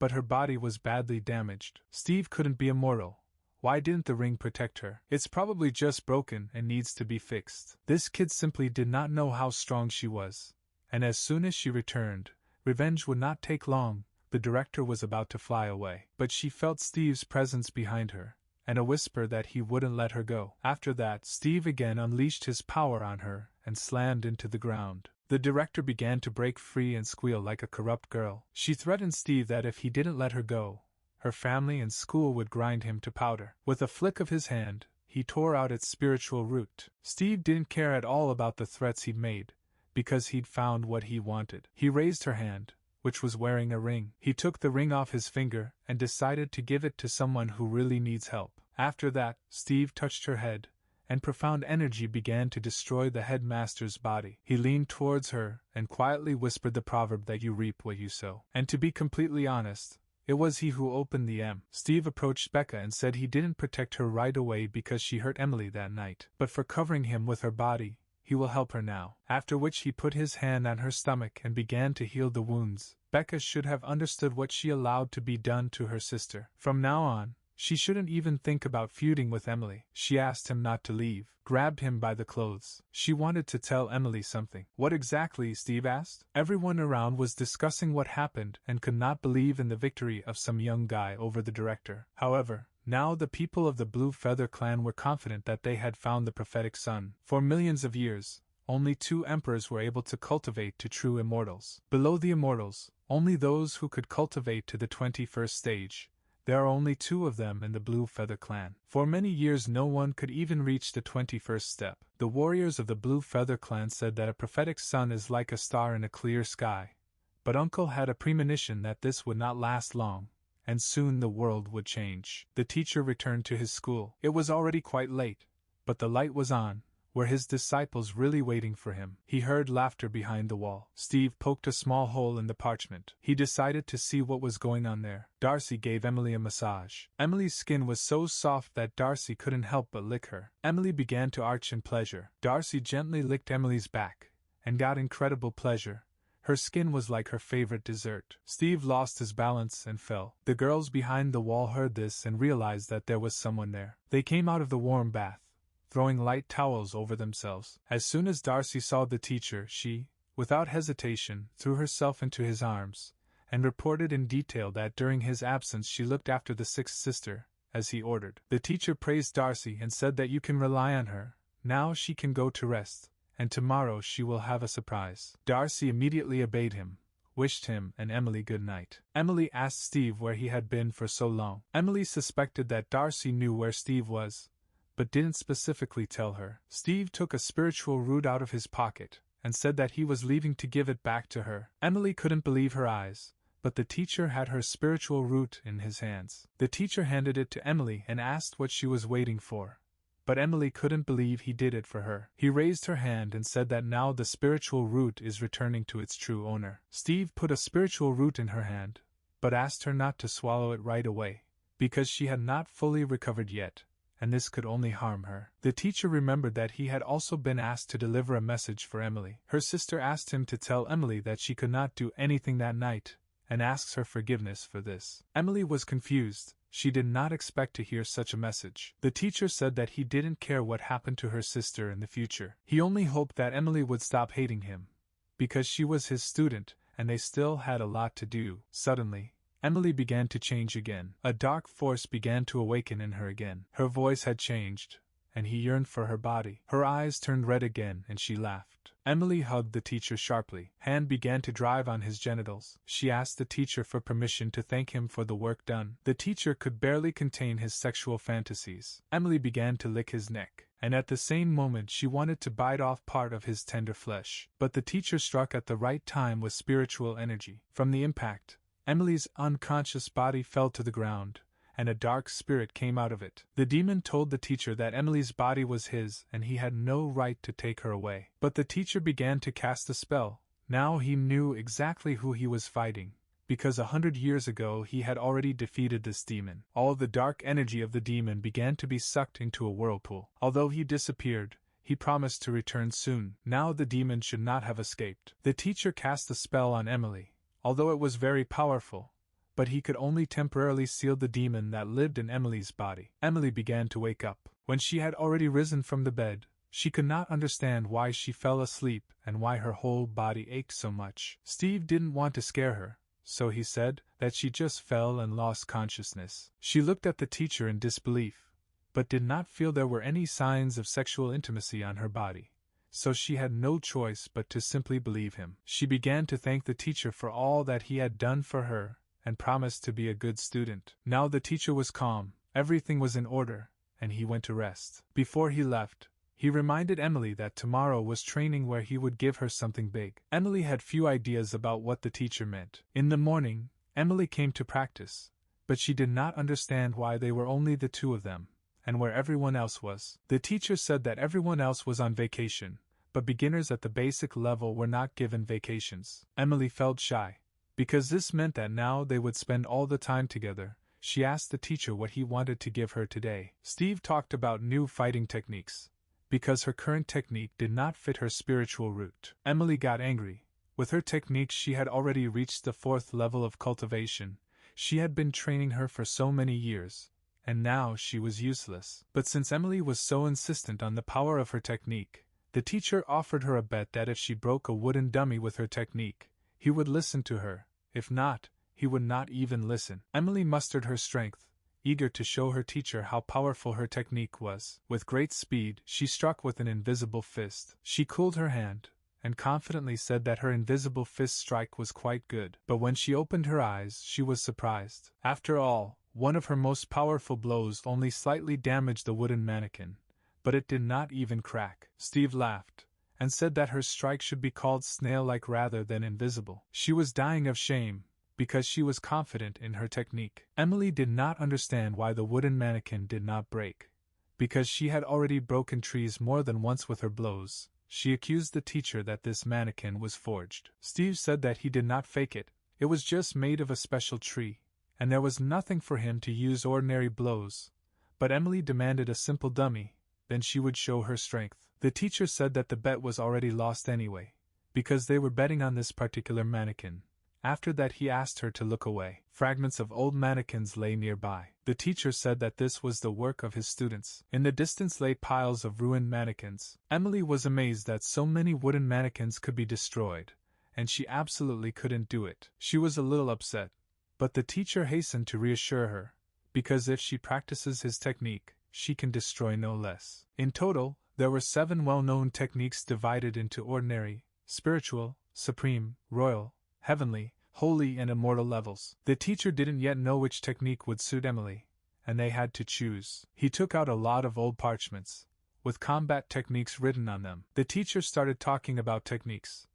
but her body was badly damaged. Steve couldn't be immortal. Why didn't the ring protect her? It's probably just broken and needs to be fixed. This kid simply did not know how strong she was, and as soon as she returned, revenge would not take long. The director was about to fly away, but she felt Steve's presence behind her, and a whisper that he wouldn't let her go. After that, Steve again unleashed his power on her and slammed into the ground. The director began to break free and squeal like a corrupt girl. She threatened Steve that if he didn't let her go, her family and school would grind him to powder. With a flick of his hand, he tore out its spiritual root. Steve didn't care at all about the threats he'd made, because he'd found what he wanted. He raised her hand, which was wearing a ring. He took the ring off his finger and decided to give it to someone who really needs help. After that, Steve touched her head, and profound energy began to destroy the headmaster's body. He leaned towards her and quietly whispered the proverb that you reap what you sow. And to be completely honest, it was he who opened the Steve approached Becca and said he didn't protect her right away because she hurt Emily that night, but for covering him with her body, he will help her now. After which he put his hand on her stomach and began to heal the wounds. Becca should have understood what she allowed to be done to her sister. From now on, She shouldn't even think about feuding with Emily. She asked him not to leave, grabbed him by the clothes. She wanted to tell Emily something. What exactly? Steve asked. Everyone around was discussing what happened and could not believe in the victory of some young guy over the director. However, now the people of the Blue Feather clan were confident that they had found the prophetic son. For millions of years, only 2 emperors were able to cultivate to true immortals. Below the immortals, only those who could cultivate to the 21st stage. There are only 2 of them in the Blue Feather clan. For many years no one could even reach the 21st step. The warriors of the Blue Feather clan said that a prophetic sun is like a star in a clear sky. But Uncle had a premonition that this would not last long, and soon the world would change. The teacher returned to his school. It was already quite late, but the light was on. Were his disciples really waiting for him? He heard laughter behind the wall. Steve poked a small hole in the parchment. He decided to see what was going on there. Darcy gave Emily a massage. Emily's skin was so soft that Darcy couldn't help but lick her. Emily began to arch in pleasure. Darcy gently licked Emily's back, and got incredible pleasure. Her skin was like her favorite dessert. Steve lost his balance and fell. The girls behind the wall heard this and realized that there was someone there. They came out of the warm bath, throwing light towels over themselves. As soon as Darcy saw the teacher, she, without hesitation, threw herself into his arms, and reported in detail that during his absence she looked after the 6th sister, as he ordered. The teacher praised Darcy and said that you can rely on her. Now she can go to rest, and tomorrow she will have a surprise. Darcy immediately obeyed him, wished him and Emily good night. Emily asked Steve where he had been for so long. Emily suspected that Darcy knew where Steve was, but didn't specifically tell her. Steve took a spiritual root out of his pocket, and said that he was leaving to give it back to her. Emily couldn't believe her eyes, but the teacher had her spiritual root in his hands. The teacher handed it to Emily and asked what she was waiting for, but Emily couldn't believe he did it for her. He raised her hand and said that now the spiritual root is returning to its true owner. Steve put a spiritual root in her hand, but asked her not to swallow it right away, because she had not fully recovered yet, and this could only harm her. The teacher remembered that he had also been asked to deliver a message for Emily. Her sister asked him to tell Emily that she could not do anything that night, and asks her forgiveness for this. Emily was confused. She did not expect to hear such a message. The teacher said that he didn't care what happened to her sister in the future. He only hoped that Emily would stop hating him, because she was his student, and they still had a lot to do. Suddenly, Emily began to change again. A dark force began to awaken in her again. Her voice had changed, and he yearned for her body. Her eyes turned red again and she laughed. Emily hugged the teacher sharply. Hand began to drive on his genitals. She asked the teacher for permission to thank him for the work done. The teacher could barely contain his sexual fantasies. Emily began to lick his neck, and at the same moment she wanted to bite off part of his tender flesh. But the teacher struck at the right time with spiritual energy. From the impact, Emily's unconscious body fell to the ground, and a dark spirit came out of it. The demon told the teacher that Emily's body was his and he had no right to take her away. But the teacher began to cast a spell. Now he knew exactly who he was fighting, because 100 years ago he had already defeated this demon. All the dark energy of the demon began to be sucked into a whirlpool. Although he disappeared, he promised to return soon. Now the demon should not have escaped. The teacher cast a spell on Emily, although it was very powerful, but he could only temporarily seal the demon that lived in Emily's body. Emily began to wake up. When she had already risen from the bed, she could not understand why she fell asleep and why her whole body ached so much. Steve didn't want to scare her, so he said that she just fell and lost consciousness. She looked at the teacher in disbelief, but did not feel there were any signs of sexual intimacy on her body, so she had no choice but to simply believe him. She began to thank the teacher for all that he had done for her, and promised to be a good student. Now the teacher was calm, everything was in order, and he went to rest. Before he left, he reminded Emily that tomorrow was training where he would give her something big. Emily had few ideas about what the teacher meant. In the morning, Emily came to practice, but she did not understand why they were only the 2 of them, and where everyone else was. The teacher said that everyone else was on vacation, but beginners at the basic level were not given vacations. Emily felt shy, because this meant that now they would spend all the time together. She asked the teacher what he wanted to give her today. Steve talked about new fighting techniques, because her current technique did not fit her spiritual root. Emily got angry. With her techniques she had already reached the 4th level of cultivation. She had been training her for so many years, and now she was useless. But since Emily was so insistent on the power of her technique, the teacher offered her a bet that if she broke a wooden dummy with her technique, he would listen to her. If not, he would not even listen. Emily mustered her strength, eager to show her teacher how powerful her technique was. With great speed, she struck with an invisible fist. She cooled her hand, and confidently said that her invisible fist strike was quite good. But when she opened her eyes, she was surprised. After all, one of her most powerful blows only slightly damaged the wooden mannequin, but it did not even crack. Steve laughed, and said that her strike should be called snail-like rather than invisible. She was dying of shame, because she was confident in her technique. Emily did not understand why the wooden mannequin did not break, because she had already broken trees more than once with her blows. She accused the teacher that this mannequin was forged. Steve said that he did not fake it, it was just made of a special tree, and there was nothing for him to use ordinary blows. But Emily demanded a simple dummy, then she would show her strength. The teacher said that the bet was already lost anyway, because they were betting on this particular mannequin. After that he asked her to look away. Fragments of old mannequins lay nearby. The teacher said that this was the work of his students. In the distance lay piles of ruined mannequins. Emily was amazed that so many wooden mannequins could be destroyed, and she absolutely couldn't do it. She was a little upset, but the teacher hastened to reassure her, because if she practices his technique, she can destroy no less. In total, there were 7 well-known techniques divided into ordinary, spiritual, supreme, royal, heavenly, holy and immortal levels. The teacher didn't yet know which technique would suit Emily, and they had to choose. He took out a lot of old parchments, with combat techniques written on them. The teacher started talking about techniques,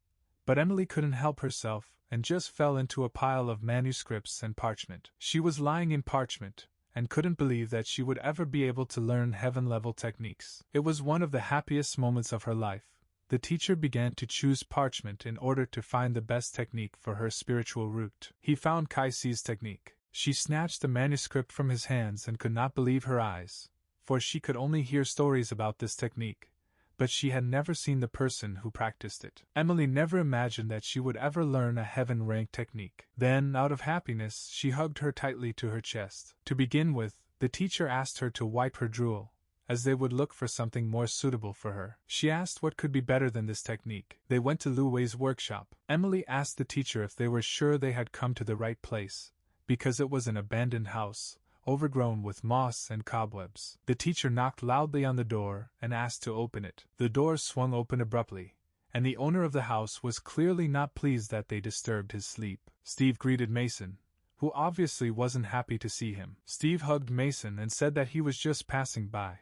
but Emily couldn't help herself, and just fell into a pile of manuscripts and parchment. She was lying in parchment, and couldn't believe that she would ever be able to learn heaven-level techniques. It was one of the happiest moments of her life. The teacher began to choose parchment in order to find the best technique for her spiritual route. He found Kaisi's technique. She snatched the manuscript from his hands and could not believe her eyes, for she could only hear stories about this technique, but she had never seen the person who practiced it. Emily never imagined that she would ever learn a heaven-ranked technique. Then, out of happiness, she hugged her tightly to her chest. To begin with, the teacher asked her to wipe her drool, as they would look for something more suitable for her. She asked what could be better than this technique. They went to Lu Wei's workshop. Emily asked the teacher if they were sure they had come to the right place, because it was an abandoned house, overgrown with moss and cobwebs. The teacher knocked loudly on the door and asked to open it. The door swung open abruptly, and the owner of the house was clearly not pleased that they disturbed his sleep. Steve greeted Mason, who obviously wasn't happy to see him. Steve hugged Mason and said that he was just passing by.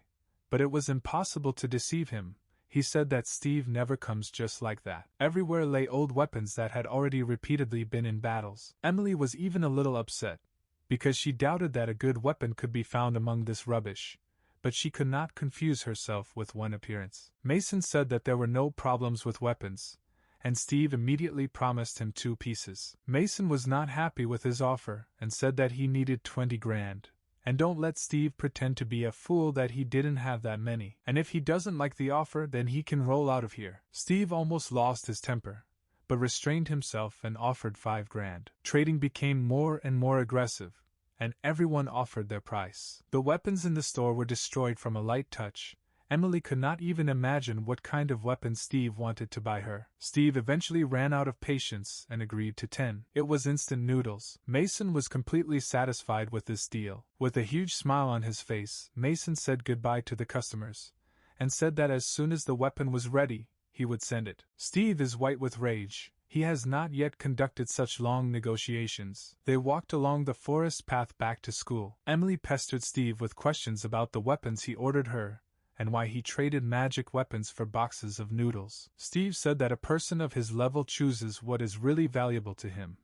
But it was impossible to deceive him. He said that Steve never comes just like that. Everywhere lay old weapons that had already repeatedly been in battles. Emily was even a little upset, because she doubted that a good weapon could be found among this rubbish, but she could not confuse herself with one appearance. Mason said that there were no problems with weapons, and Steve immediately promised him 2 pieces. Mason was not happy with his offer and said that he needed 20 grand. And don't let Steve pretend to be a fool that he didn't have that many. And if he doesn't like the offer, then he can roll out of here. Steve almost lost his temper, but restrained himself and offered 5 grand. Trading became more and more aggressive, and everyone offered their price. The weapons in the store were destroyed from a light touch. Emily could not even imagine what kind of weapon Steve wanted to buy her. Steve eventually ran out of patience and agreed to 10. It was instant noodles. Mason was completely satisfied with this deal. With a huge smile on his face, Mason said goodbye to the customers, and said that as soon as the weapon was ready, he would send it. Steve is white with rage. He has not yet conducted such long negotiations. They walked along the forest path back to school. Emily pestered Steve with questions about the weapons he ordered her, and why he traded magic weapons for boxes of noodles. Steve said that a person of his level chooses what is really valuable to him,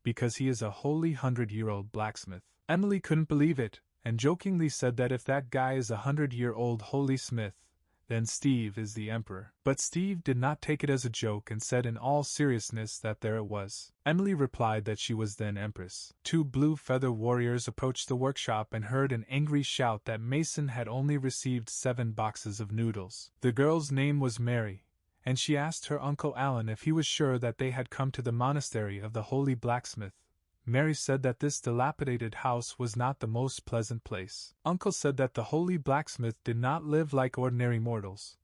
because he is a wholly 100-year-old blacksmith. Emily couldn't believe it, and jokingly said that if that guy is a 100-year-old holy smith, then Steve is the emperor. But Steve did not take it as a joke and said in all seriousness that there it was. Emily replied that she was then empress. 2 blue feather warriors approached the workshop and heard an angry shout that Mason had only received 7 boxes of noodles. The girl's name was Mary, and she asked her Uncle Alan if he was sure that they had come to the monastery of the holy blacksmith, Mary said that this dilapidated house was not the most pleasant place. Uncle said that the holy blacksmith did not live like ordinary mortals,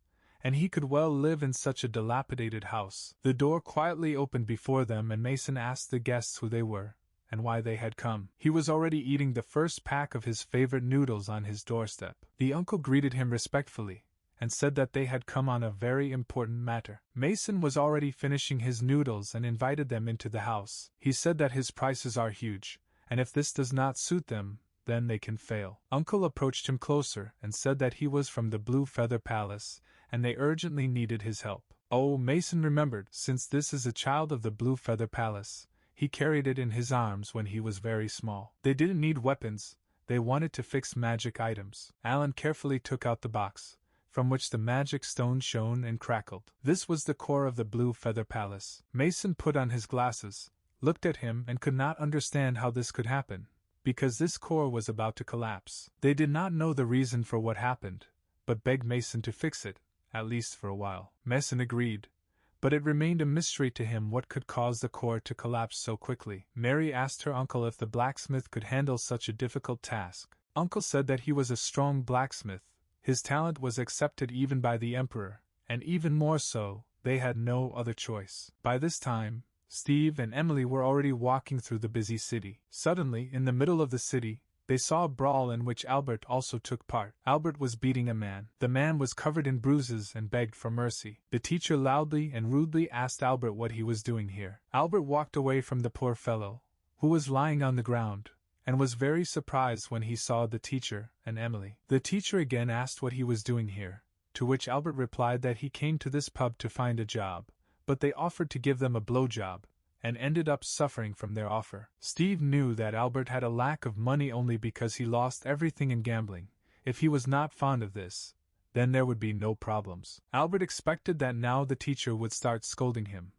and he could well live in such a dilapidated house. The door quietly opened before them, and Mason asked the guests who they were, and why they had come. He was already eating the first pack of his favorite noodles on his doorstep. The uncle greeted him respectfully, and said that they had come on a very important matter. Mason was already finishing his noodles and invited them into the house. He said that his prices are huge, and if this does not suit them, then they can fail. Uncle approached him closer and said that he was from the Blue Feather Palace, and they urgently needed his help. Oh, Mason remembered, since this is a child of the Blue Feather Palace, he carried it in his arms when he was very small. They didn't need weapons, they wanted to fix magic items. Alan carefully took out the box, from which the magic stone shone and crackled. This was the core of the Blue Feather Palace. Mason put on his glasses, looked at him, and could not understand how this could happen, because this core was about to collapse. They did not know the reason for what happened, but begged Mason to fix it, at least for a while. Mason agreed, but it remained a mystery to him what could cause the core to collapse so quickly. Mary asked her uncle if the blacksmith could handle such a difficult task. Uncle said that he was a strong blacksmith. His talent was accepted even by the emperor, and even more so, they had no other choice. By this time, Steve and Emily were already walking through the busy city. Suddenly, in the middle of the city, they saw a brawl in which Albert also took part. Albert was beating a man. The man was covered in bruises and begged for mercy. The teacher loudly and rudely asked Albert what he was doing here. Albert walked away from the poor fellow, who was lying on the ground, and was very surprised when he saw the teacher and Emily. The teacher again asked what he was doing here, to which Albert replied that he came to this pub to find a job, but they offered to give them a blowjob, and ended up suffering from their offer. Steve knew that Albert had a lack of money only because he lost everything in gambling. If he was not fond of this, then there would be no problems. Albert expected that now the teacher would start scolding him,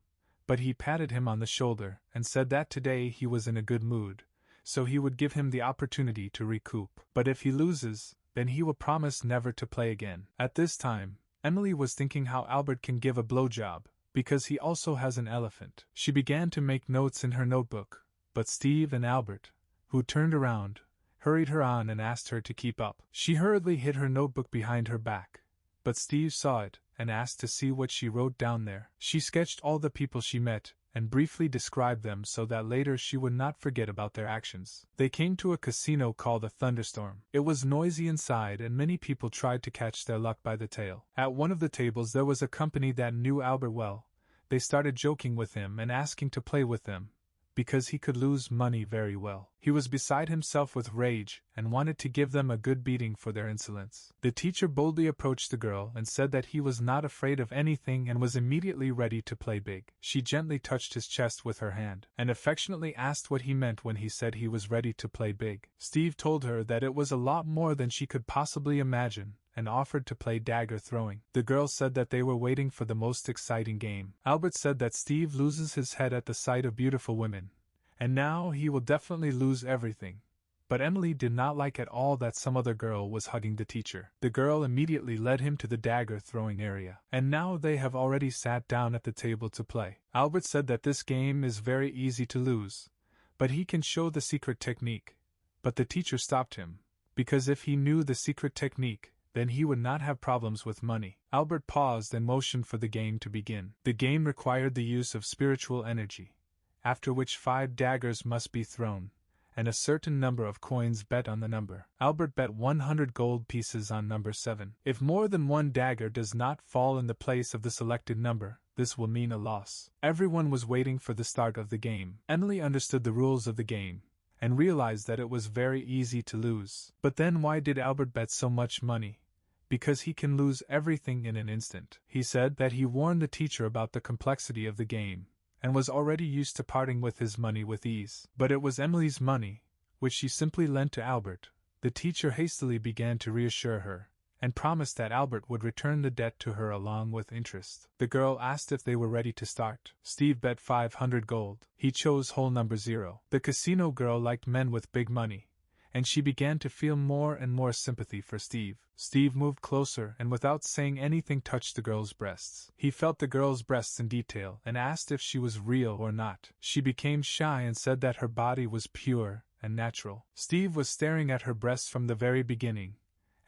but he patted him on the shoulder and said that today he was in a good mood, so he would give him the opportunity to recoup. But if he loses, then he will promise never to play again. At this time, Emily was thinking how Albert can give a blowjob, because he also has an elephant. She began to make notes in her notebook, but Steve and Albert, who turned around, hurried her on and asked her to keep up. She hurriedly hid her notebook behind her back, but Steve saw it and asked to see what she wrote down there. She sketched all the people she met, and briefly described them so that later she would not forget about their actions. They came to a casino called a Thunderstorm. It was noisy inside and many people tried to catch their luck by the tail. At one of the tables there was a company that knew Albert well. They started joking with him and asking to play with them, because he could lose money very well. He was beside himself with rage and wanted to give them a good beating for their insolence. The teacher boldly approached the girl and said that he was not afraid of anything and was immediately ready to play big. She gently touched his chest with her hand, and affectionately asked what he meant when he said he was ready to play big. Steve told her that it was a lot more than she could possibly imagine, and offered to play dagger throwing. The girl said that they were waiting for the most exciting game. Albert said that Steve loses his head at the sight of beautiful women, and now he will definitely lose everything. But Emily did not like at all that some other girl was hugging the teacher. The girl immediately led him to the dagger throwing area. And now they have already sat down at the table to play. Albert said that this game is very easy to lose, but he can show the secret technique. But the teacher stopped him, because if he knew the secret technique, then he would not have problems with money. Albert paused and motioned for the game to begin. The game required the use of spiritual energy, after which 5 daggers must be thrown, and a certain number of coins bet on the number. Albert bet 100 gold pieces on number 7. If more than one dagger does not fall in the place of the selected number, this will mean a loss. Everyone was waiting for the start of the game. Emily understood the rules of the game, and realized that it was very easy to lose. But then why did Albert bet so much money? Because he can lose everything in an instant. He said that he warned the teacher about the complexity of the game, and was already used to parting with his money with ease. But it was Emily's money, which she simply lent to Albert. The teacher hastily began to reassure her, and promised that Albert would return the debt to her along with interest. The girl asked if they were ready to start. Steve bet 500 gold. He chose hole number 0. The casino girl liked men with big money, and she began to feel more and more sympathy for Steve. Steve moved closer and without saying anything touched the girl's breasts. He felt the girl's breasts in detail and asked if she was real or not. She became shy and said that her body was pure and natural. Steve was staring at her breasts from the very beginning,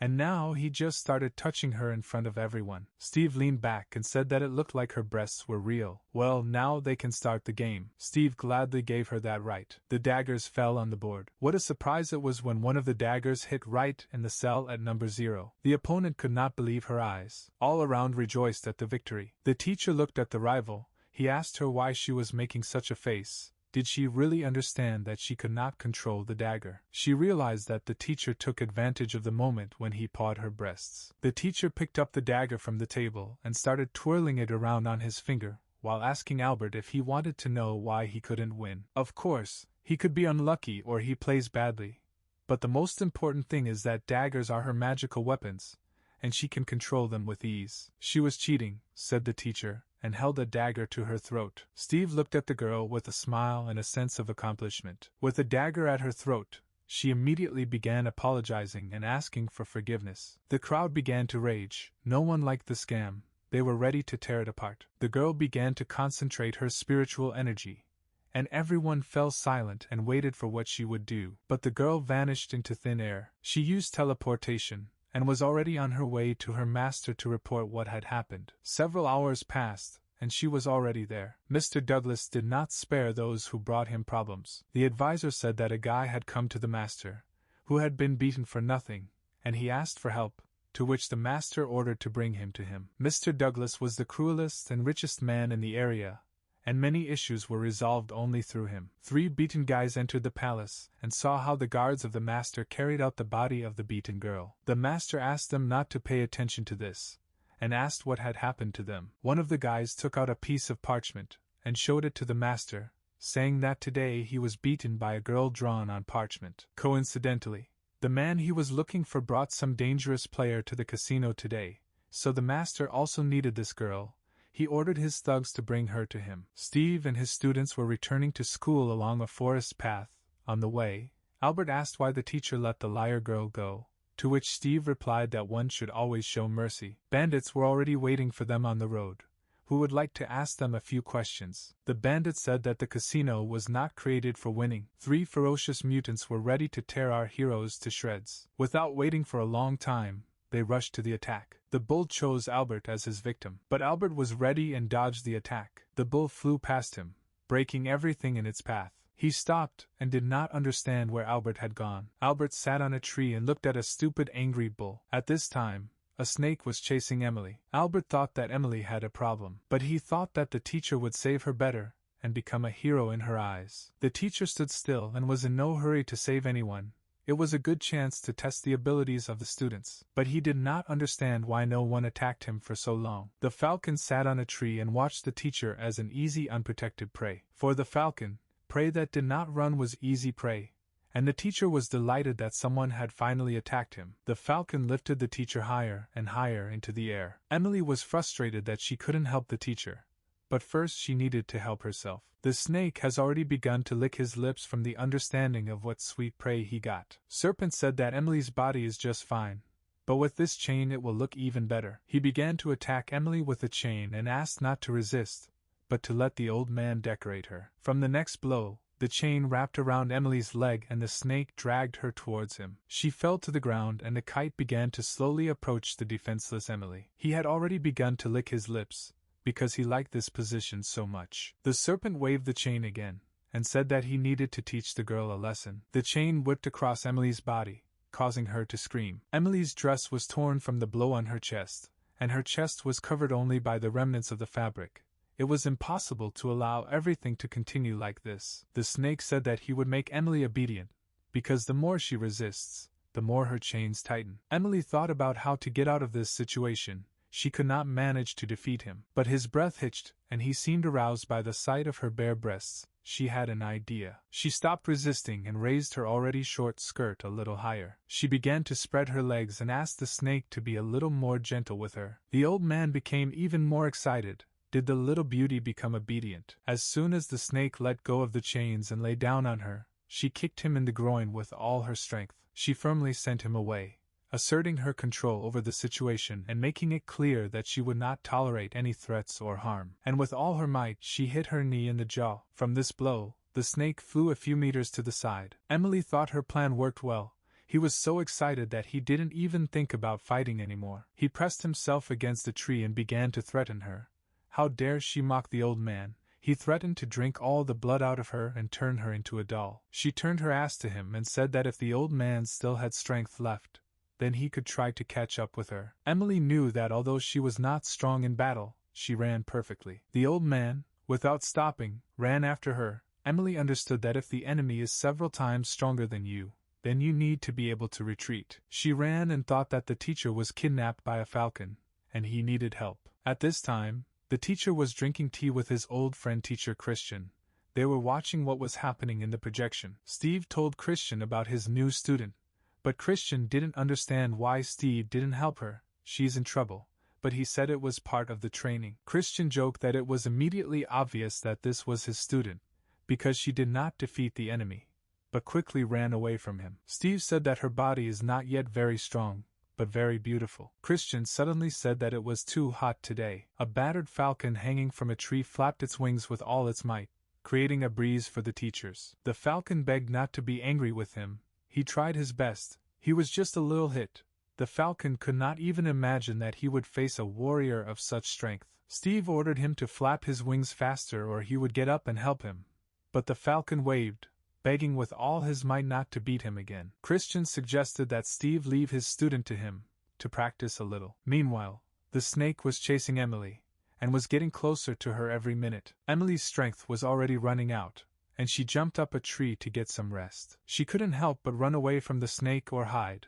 and now he just started touching her in front of everyone. Steve leaned back and said that it looked like her breasts were real. Well, now they can start the game. Steve gladly gave her that right. The daggers fell on the board. What a surprise it was when one of the daggers hit right in the cell at number 0. The opponent could not believe her eyes. All around rejoiced at the victory. The teacher looked at the rival. He asked her why she was making such a face. Did she really understand that she could not control the dagger? She realized that the teacher took advantage of the moment when he pawed her breasts. The teacher picked up the dagger from the table and started twirling it around on his finger, while asking Albert if he wanted to know why he couldn't win. Of course, he could be unlucky or he plays badly, but the most important thing is that daggers are her magical weapons, and she can control them with ease. She was cheating, said the teacher, and held a dagger to her throat. Steve looked at the girl with a smile and a sense of accomplishment. With a dagger at her throat, she immediately began apologizing and asking for forgiveness. The crowd began to rage. No one liked the scam. They were ready to tear it apart. The girl began to concentrate her spiritual energy, and everyone fell silent and waited for what she would do. But the girl vanished into thin air. She used teleportation, and was already on her way to her master to report what had happened. Several hours passed, and she was already there. Mr. Douglas did not spare those who brought him problems. The advisor said that a guy had come to the master, who had been beaten for nothing, and he asked for help, to which the master ordered to bring him to him. Mr. Douglas was the cruelest and richest man in the area, and many issues were resolved only through him. 3 beaten guys entered the palace and saw how the guards of the master carried out the body of the beaten girl. The master asked them not to pay attention to this, and asked what had happened to them. One of the guys took out a piece of parchment and showed it to the master, saying that today he was beaten by a girl drawn on parchment. Coincidentally, the man he was looking for brought some dangerous player to the casino today, so the master also needed this girl. He ordered his thugs to bring her to him. Steve and his students were returning to school along a forest path. On the way, Albert asked why the teacher let the liar girl go, to which Steve replied that one should always show mercy. Bandits were already waiting for them on the road, who would like to ask them a few questions. The bandits said that the casino was not created for winning. 3 ferocious mutants were ready to tear our heroes to shreds. Without waiting for a long time, they rushed to the attack. The bull chose Albert as his victim, but Albert was ready and dodged the attack. The bull flew past him, breaking everything in its path. He stopped and did not understand where Albert had gone. Albert sat on a tree and looked at a stupid, angry bull. At this time, a snake was chasing Emily. Albert thought that Emily had a problem, but he thought that the teacher would save her better and become a hero in her eyes. The teacher stood still and was in no hurry to save anyone. It was a good chance to test the abilities of the students, but he did not understand why no one attacked him for so long. The falcon sat on a tree and watched the teacher as an easy, unprotected prey. For the falcon, prey that did not run was easy prey, and the teacher was delighted that someone had finally attacked him. The falcon lifted the teacher higher and higher into the air. Emily was frustrated that she couldn't help the teacher, but first she needed to help herself. The snake has already begun to lick his lips from the understanding of what sweet prey he got. Serpent said that Emily's body is just fine, but with this chain it will look even better. He began to attack Emily with the chain and asked not to resist, but to let the old man decorate her. From the next blow, the chain wrapped around Emily's leg and the snake dragged her towards him. She fell to the ground and the kite began to slowly approach the defenseless Emily. He had already begun to lick his lips, because he liked this position so much. The serpent waved the chain again, and said that he needed to teach the girl a lesson. The chain whipped across Emily's body, causing her to scream. Emily's dress was torn from the blow on her chest, and her chest was covered only by the remnants of the fabric. It was impossible to allow everything to continue like this. The snake said that he would make Emily obedient, because the more she resists, the more her chains tighten. Emily thought about how to get out of this situation. She could not manage to defeat him, but his breath hitched, and he seemed aroused by the sight of her bare breasts. She had an idea. She stopped resisting and raised her already short skirt a little higher. She began to spread her legs and asked the snake to be a little more gentle with her. The old man became even more excited. Did the little beauty become obedient? As soon as the snake let go of the chains and lay down on her, She kicked him in the groin with all her strength. She firmly sent him away, asserting her control over the situation and making it clear that she would not tolerate any threats or harm. And with all her might, she hit her knee in the jaw. From this blow, the snake flew a few meters to the side. Emily thought her plan worked well. He was so excited that he didn't even think about fighting anymore. He pressed himself against the tree and began to threaten her. How dare she mock the old man? He threatened to drink all the blood out of her and turn her into a doll. She turned her ass to him and said that if the old man still had strength left, then he could try to catch up with her. Emily knew that although she was not strong in battle, she ran perfectly. The old man, without stopping, ran after her. Emily understood that if the enemy is several times stronger than you, then you need to be able to retreat. She ran and thought that the teacher was kidnapped by a falcon, and he needed help. At this time, the teacher was drinking tea with his old friend teacher Christian. They were watching what was happening in the projection. Steve told Christian about his new student, but Christian didn't understand why Steve didn't help her. She's in trouble, but he said it was part of the training. Christian joked that it was immediately obvious that this was his student, because she did not defeat the enemy, but quickly ran away from him. Steve said that her body is not yet very strong, but very beautiful. Christian suddenly said that it was too hot today. A battered falcon hanging from a tree flapped its wings with all its might, creating a breeze for the teachers. The falcon begged not to be angry with him. He tried his best. He was just a little hit. The falcon could not even imagine that he would face a warrior of such strength. Steve ordered him to flap his wings faster or he would get up and help him. But the falcon waved, begging with all his might not to beat him again. Christian suggested that Steve leave his student to him, to practice a little. Meanwhile, the snake was chasing Emily, and was getting closer to her every minute. Emily's strength was already running out, and she jumped up a tree to get some rest. She couldn't help but run away from the snake or hide,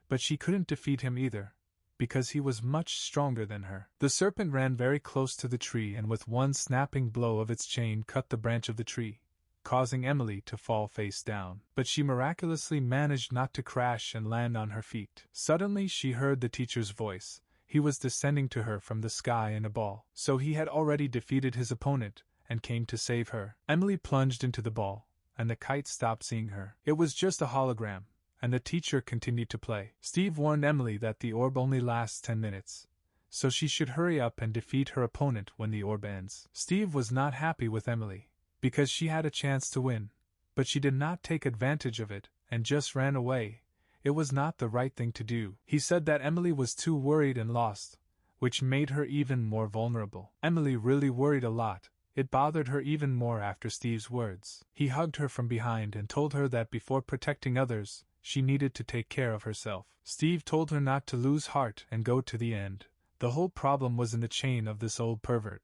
but she couldn't defeat him either, because he was much stronger than her. The serpent ran very close to the tree and with one snapping blow of its chain cut the branch of the tree, causing Emily to fall face down. But she miraculously managed not to crash and land on her feet. Suddenly she heard the teacher's voice. He was descending to her from the sky in a ball. So he had already defeated his opponent, and came to save her. Emily plunged into the ball, and the kite stopped seeing her. It was just a hologram, and the teacher continued to play. Steve warned Emily that the orb only lasts 10 minutes, so she should hurry up and defeat her opponent when the orb ends. Steve was not happy with Emily, because she had a chance to win, but she did not take advantage of it, and just ran away. It was not the right thing to do. He said that Emily was too worried and lost, which made her even more vulnerable. Emily really worried a lot. It bothered her even more after Steve's words. He hugged her from behind and told her that before protecting others, she needed to take care of herself. Steve told her not to lose heart and go to the end. The whole problem was in the chain of this old pervert.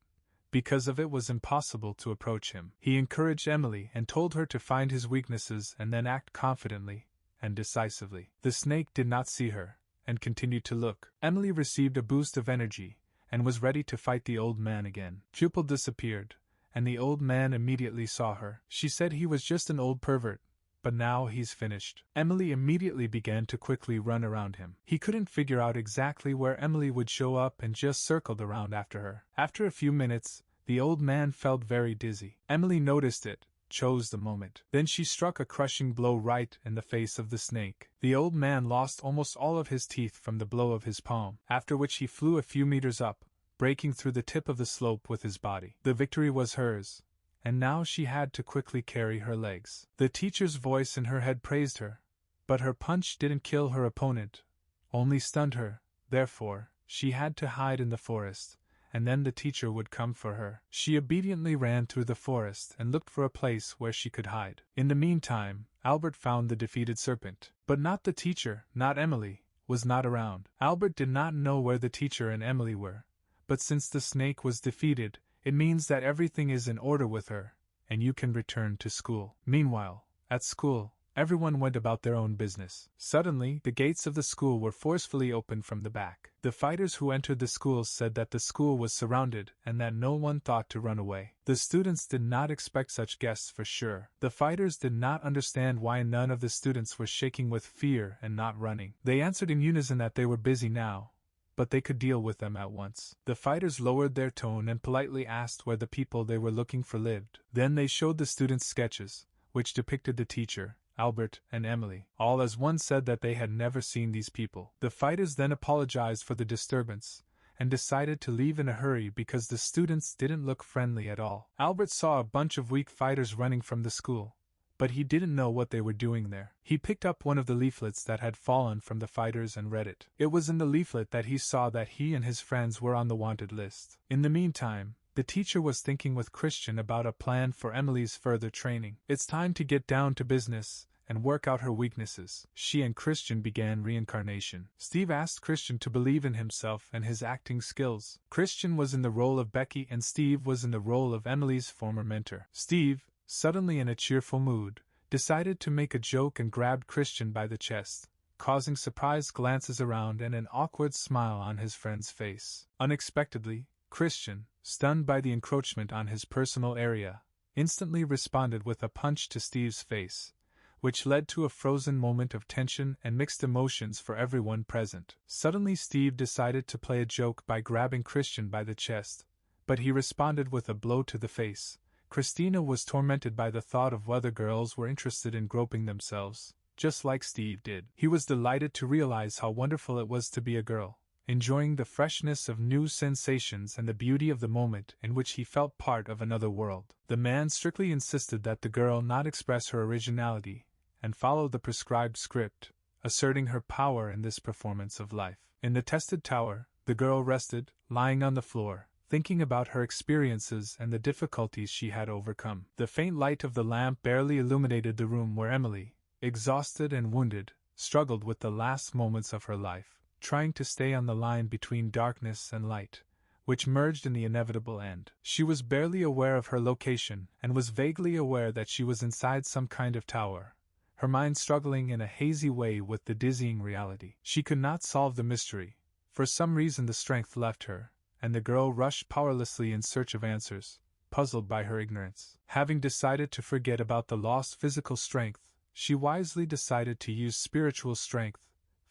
Because of it was impossible to approach him. He encouraged Emily and told her to find his weaknesses and then act confidently and decisively. The snake did not see her, and continued to look. Emily received a boost of energy, and was ready to fight the old man again. Pupil disappeared, and the old man immediately saw her. She said he was just an old pervert, but now he's finished. Emily immediately began to quickly run around him. He couldn't figure out exactly where Emily would show up and just circled around after her. After a few minutes, the old man felt very dizzy. Emily noticed it, chose the moment. Then she struck a crushing blow right in the face of the snake. The old man lost almost all of his teeth from the blow of his palm, after which he flew a few meters up, breaking through the tip of the slope with his body. The victory was hers, and now she had to quickly carry her legs. The teacher's voice in her head praised her, but her punch didn't kill her opponent, only stunned her. Therefore, she had to hide in the forest, and then the teacher would come for her. She obediently ran through the forest and looked for a place where she could hide. In the meantime, Albert found the defeated serpent. But not the teacher, not Emily, was not around. Albert did not know where the teacher and Emily were, but since the snake was defeated, it means that everything is in order with her, and you can return to school. Meanwhile, at school, everyone went about their own business. Suddenly, the gates of the school were forcefully opened from the back. The fighters who entered the school said that the school was surrounded and that no one thought to run away. The students did not expect such guests for sure. The fighters did not understand why none of the students were shaking with fear and not running. They answered in unison that they were busy now, but they could deal with them at once. The fighters lowered their tone and politely asked where the people they were looking for lived. Then they showed the students sketches, which depicted the teacher, Albert, and Emily. All as one said that they had never seen these people. The fighters then apologized for the disturbance, and decided to leave in a hurry because the students didn't look friendly at all. Albert saw a bunch of weak fighters running from the school, but he didn't know what they were doing there. He picked up one of the leaflets that had fallen from the fighters and read it. It was in the leaflet that he saw that he and his friends were on the wanted list. In the meantime, the teacher was thinking with Christian about a plan for Emily's further training. It's time to get down to business and work out her weaknesses. She and Christian began reincarnation. Steve asked Christian to believe in himself and his acting skills. Christian was in the role of Becky and Steve was in the role of Emily's former mentor. Steve, suddenly in a cheerful mood, decided to make a joke and grabbed Christian by the chest, causing surprised glances around and an awkward smile on his friend's face. Unexpectedly, Christian, stunned by the encroachment on his personal area, instantly responded with a punch to Steve's face, which led to a frozen moment of tension and mixed emotions for everyone present. Suddenly Steve decided to play a joke by grabbing Christian by the chest, but he responded with a blow to the face. Christina was tormented by the thought of whether girls were interested in groping themselves, just like Steve did. He was delighted to realize how wonderful it was to be a girl, enjoying the freshness of new sensations and the beauty of the moment in which he felt part of another world. The man strictly insisted that the girl not express her originality and follow the prescribed script, asserting her power in this performance of life. In the tested tower, the girl rested, lying on the floor, thinking about her experiences and the difficulties she had overcome. The faint light of the lamp barely illuminated the room where Emily, exhausted and wounded, struggled with the last moments of her life, trying to stay on the line between darkness and light, which merged in the inevitable end. She was barely aware of her location and was vaguely aware that she was inside some kind of tower, her mind struggling in a hazy way with the dizzying reality. She could not solve the mystery. For some reason the strength left her, and the girl rushed powerlessly in search of answers, puzzled by her ignorance. Having decided to forget about the lost physical strength, she wisely decided to use spiritual strength,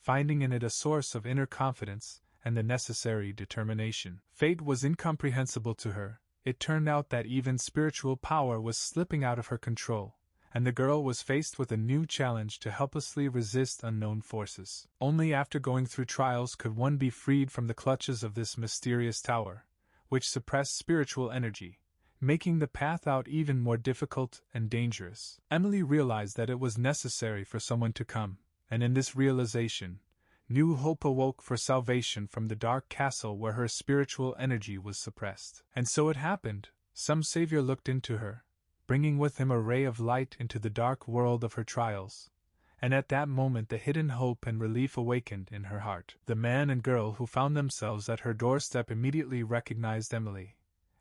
finding in it a source of inner confidence and the necessary determination. Fate was incomprehensible to her. It turned out that even spiritual power was slipping out of her control, and the girl was faced with a new challenge to helplessly resist unknown forces. Only after going through trials could one be freed from the clutches of this mysterious tower, which suppressed spiritual energy, making the path out even more difficult and dangerous. Emily realized that it was necessary for someone to come, and in this realization, new hope awoke for salvation from the dark castle where her spiritual energy was suppressed. And so it happened. Some savior looked into her, bringing with him a ray of light into the dark world of her trials, and at that moment the hidden hope and relief awakened in her heart. The man and girl who found themselves at her doorstep immediately recognized Emily,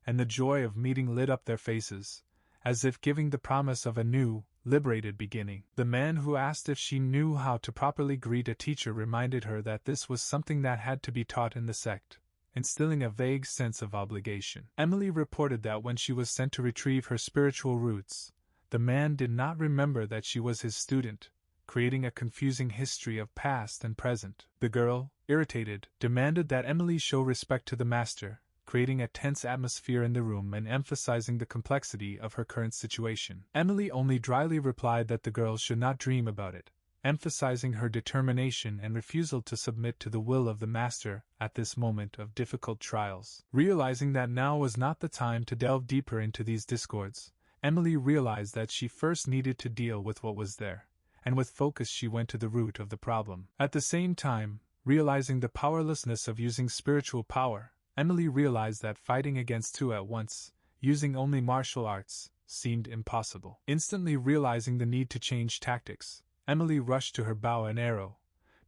and the joy of meeting lit up their faces, as if giving the promise of a new, liberated beginning. The man who asked if she knew how to properly greet a teacher reminded her that this was something that had to be taught in the sect, instilling a vague sense of obligation. Emily reported that when she was sent to retrieve her spiritual roots, the man did not remember that she was his student, creating a confusing history of past and present. The girl, irritated, demanded that Emily show respect to the master, creating a tense atmosphere in the room and emphasizing the complexity of her current situation. Emily only dryly replied that the girl should not dream about it, emphasizing her determination and refusal to submit to the will of the master at this moment of difficult trials. Realizing that now was not the time to delve deeper into these discords, Emily realized that she first needed to deal with what was there, and with focus she went to the root of the problem. At the same time, realizing the powerlessness of using spiritual power, Emily realized that fighting against two at once, using only martial arts, seemed impossible. Instantly realizing the need to change tactics, Emily rushed to her bow and arrow,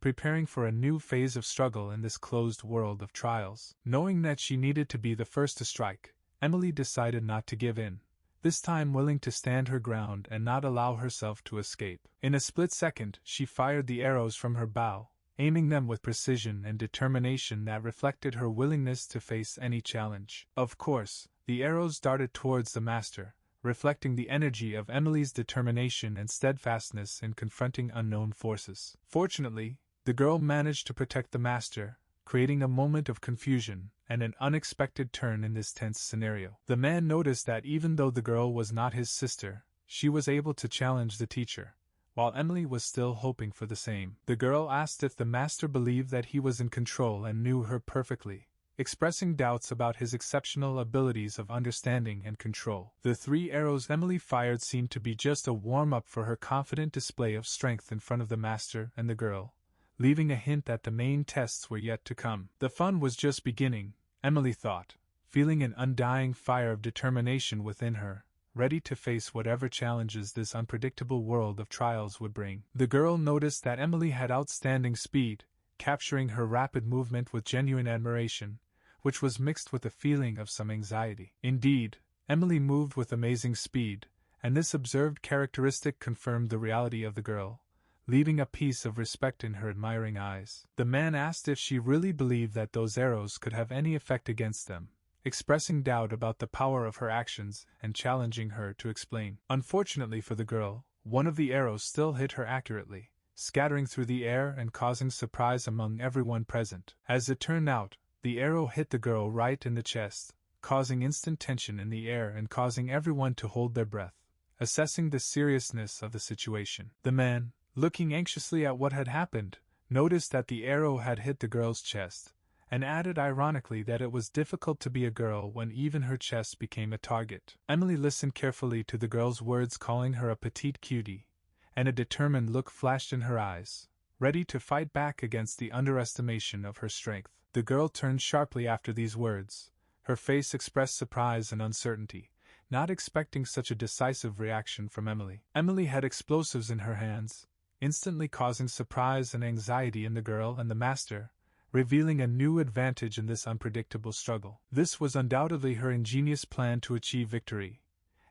preparing for a new phase of struggle in this closed world of trials. Knowing that she needed to be the first to strike, Emily decided not to give in, this time willing to stand her ground and not allow herself to escape. In a split second, she fired the arrows from her bow, aiming them with precision and determination that reflected her willingness to face any challenge. Of course, the arrows darted towards the master, reflecting the energy of Emily's determination and steadfastness in confronting unknown forces. Fortunately, the girl managed to protect the master, creating a moment of confusion and an unexpected turn in this tense scenario. The man noticed that even though the girl was not his sister, she was able to challenge the teacher, while Emily was still hoping for the same. The girl asked if the master believed that he was in control and knew her perfectly, expressing doubts about his exceptional abilities of understanding and control. The 3 arrows Emily fired seemed to be just a warm-up for her confident display of strength in front of the master and the girl, leaving a hint that the main tests were yet to come. The fun was just beginning, Emily thought, feeling an undying fire of determination within her, ready to face whatever challenges this unpredictable world of trials would bring. The girl noticed that Emily had outstanding speed, capturing her rapid movement with genuine admiration, which was mixed with a feeling of some anxiety. Indeed, Emily moved with amazing speed, and this observed characteristic confirmed the reality of the girl, leaving a piece of respect in her admiring eyes. The man asked if she really believed that those arrows could have any effect against them, expressing doubt about the power of her actions and challenging her to explain. Unfortunately for the girl, one of the arrows still hit her accurately, scattering through the air and causing surprise among everyone present. As it turned out, the arrow hit the girl right in the chest, causing instant tension in the air and causing everyone to hold their breath, assessing the seriousness of the situation. The man, looking anxiously at what had happened, noticed that the arrow had hit the girl's chest, and added ironically that it was difficult to be a girl when even her chest became a target. Emily listened carefully to the girl's words calling her a petite cutie, and a determined look flashed in her eyes, ready to fight back against the underestimation of her strength. The girl turned sharply after these words. Her face expressed surprise and uncertainty, not expecting such a decisive reaction from Emily. Emily had explosives in her hands, instantly causing surprise and anxiety in the girl and the master, revealing a new advantage in this unpredictable struggle. This was undoubtedly her ingenious plan to achieve victory,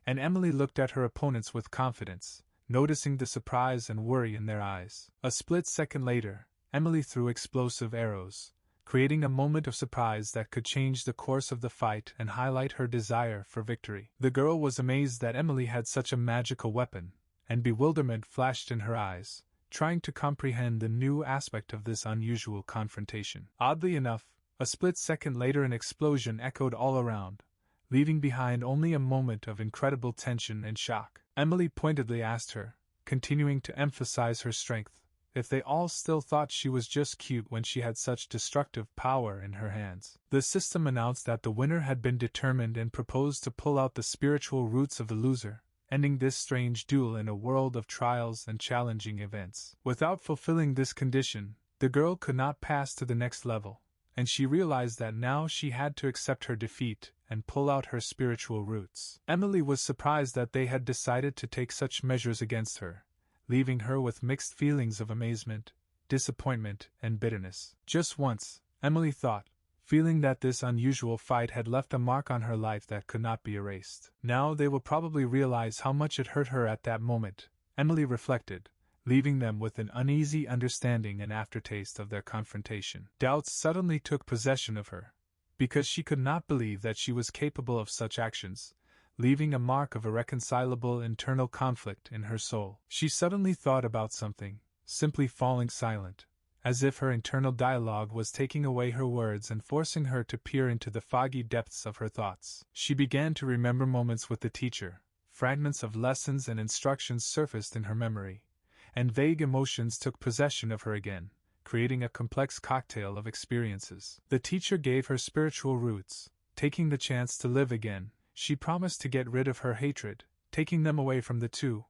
and Emily looked at her opponents with confidence, noticing the surprise and worry in their eyes. A split second later, Emily threw explosive arrows, creating a moment of surprise that could change the course of the fight and highlight her desire for victory. The girl was amazed that Emily had such a magical weapon, and bewilderment flashed in her eyes, trying to comprehend the new aspect of this unusual confrontation. Oddly enough, a split second later an explosion echoed all around, leaving behind only a moment of incredible tension and shock. Emily pointedly asked her, continuing to emphasize her strength, if they all still thought she was just cute when she had such destructive power in her hands. The system announced that the winner had been determined and proposed to pull out the spiritual roots of the loser, ending this strange duel in a world of trials and challenging events. Without fulfilling this condition, the girl could not pass to the next level, and she realized that now she had to accept her defeat and pull out her spiritual roots. Emily was surprised that they had decided to take such measures against her, leaving her with mixed feelings of amazement, disappointment, and bitterness. Just once, Emily thought, feeling that this unusual fight had left a mark on her life that could not be erased. Now they will probably realize how much it hurt her at that moment, Emily reflected, leaving them with an uneasy understanding and aftertaste of their confrontation. Doubts suddenly took possession of her, because she could not believe that she was capable of such actions, leaving a mark of irreconcilable internal conflict in her soul. She suddenly thought about something, simply falling silent, as if her internal dialogue was taking away her words and forcing her to peer into the foggy depths of her thoughts. She began to remember moments with the teacher, fragments of lessons and instructions surfaced in her memory, and vague emotions took possession of her again, creating a complex cocktail of experiences. The teacher gave her spiritual roots, taking the chance to live again. She promised to get rid of her hatred, taking them away from the two,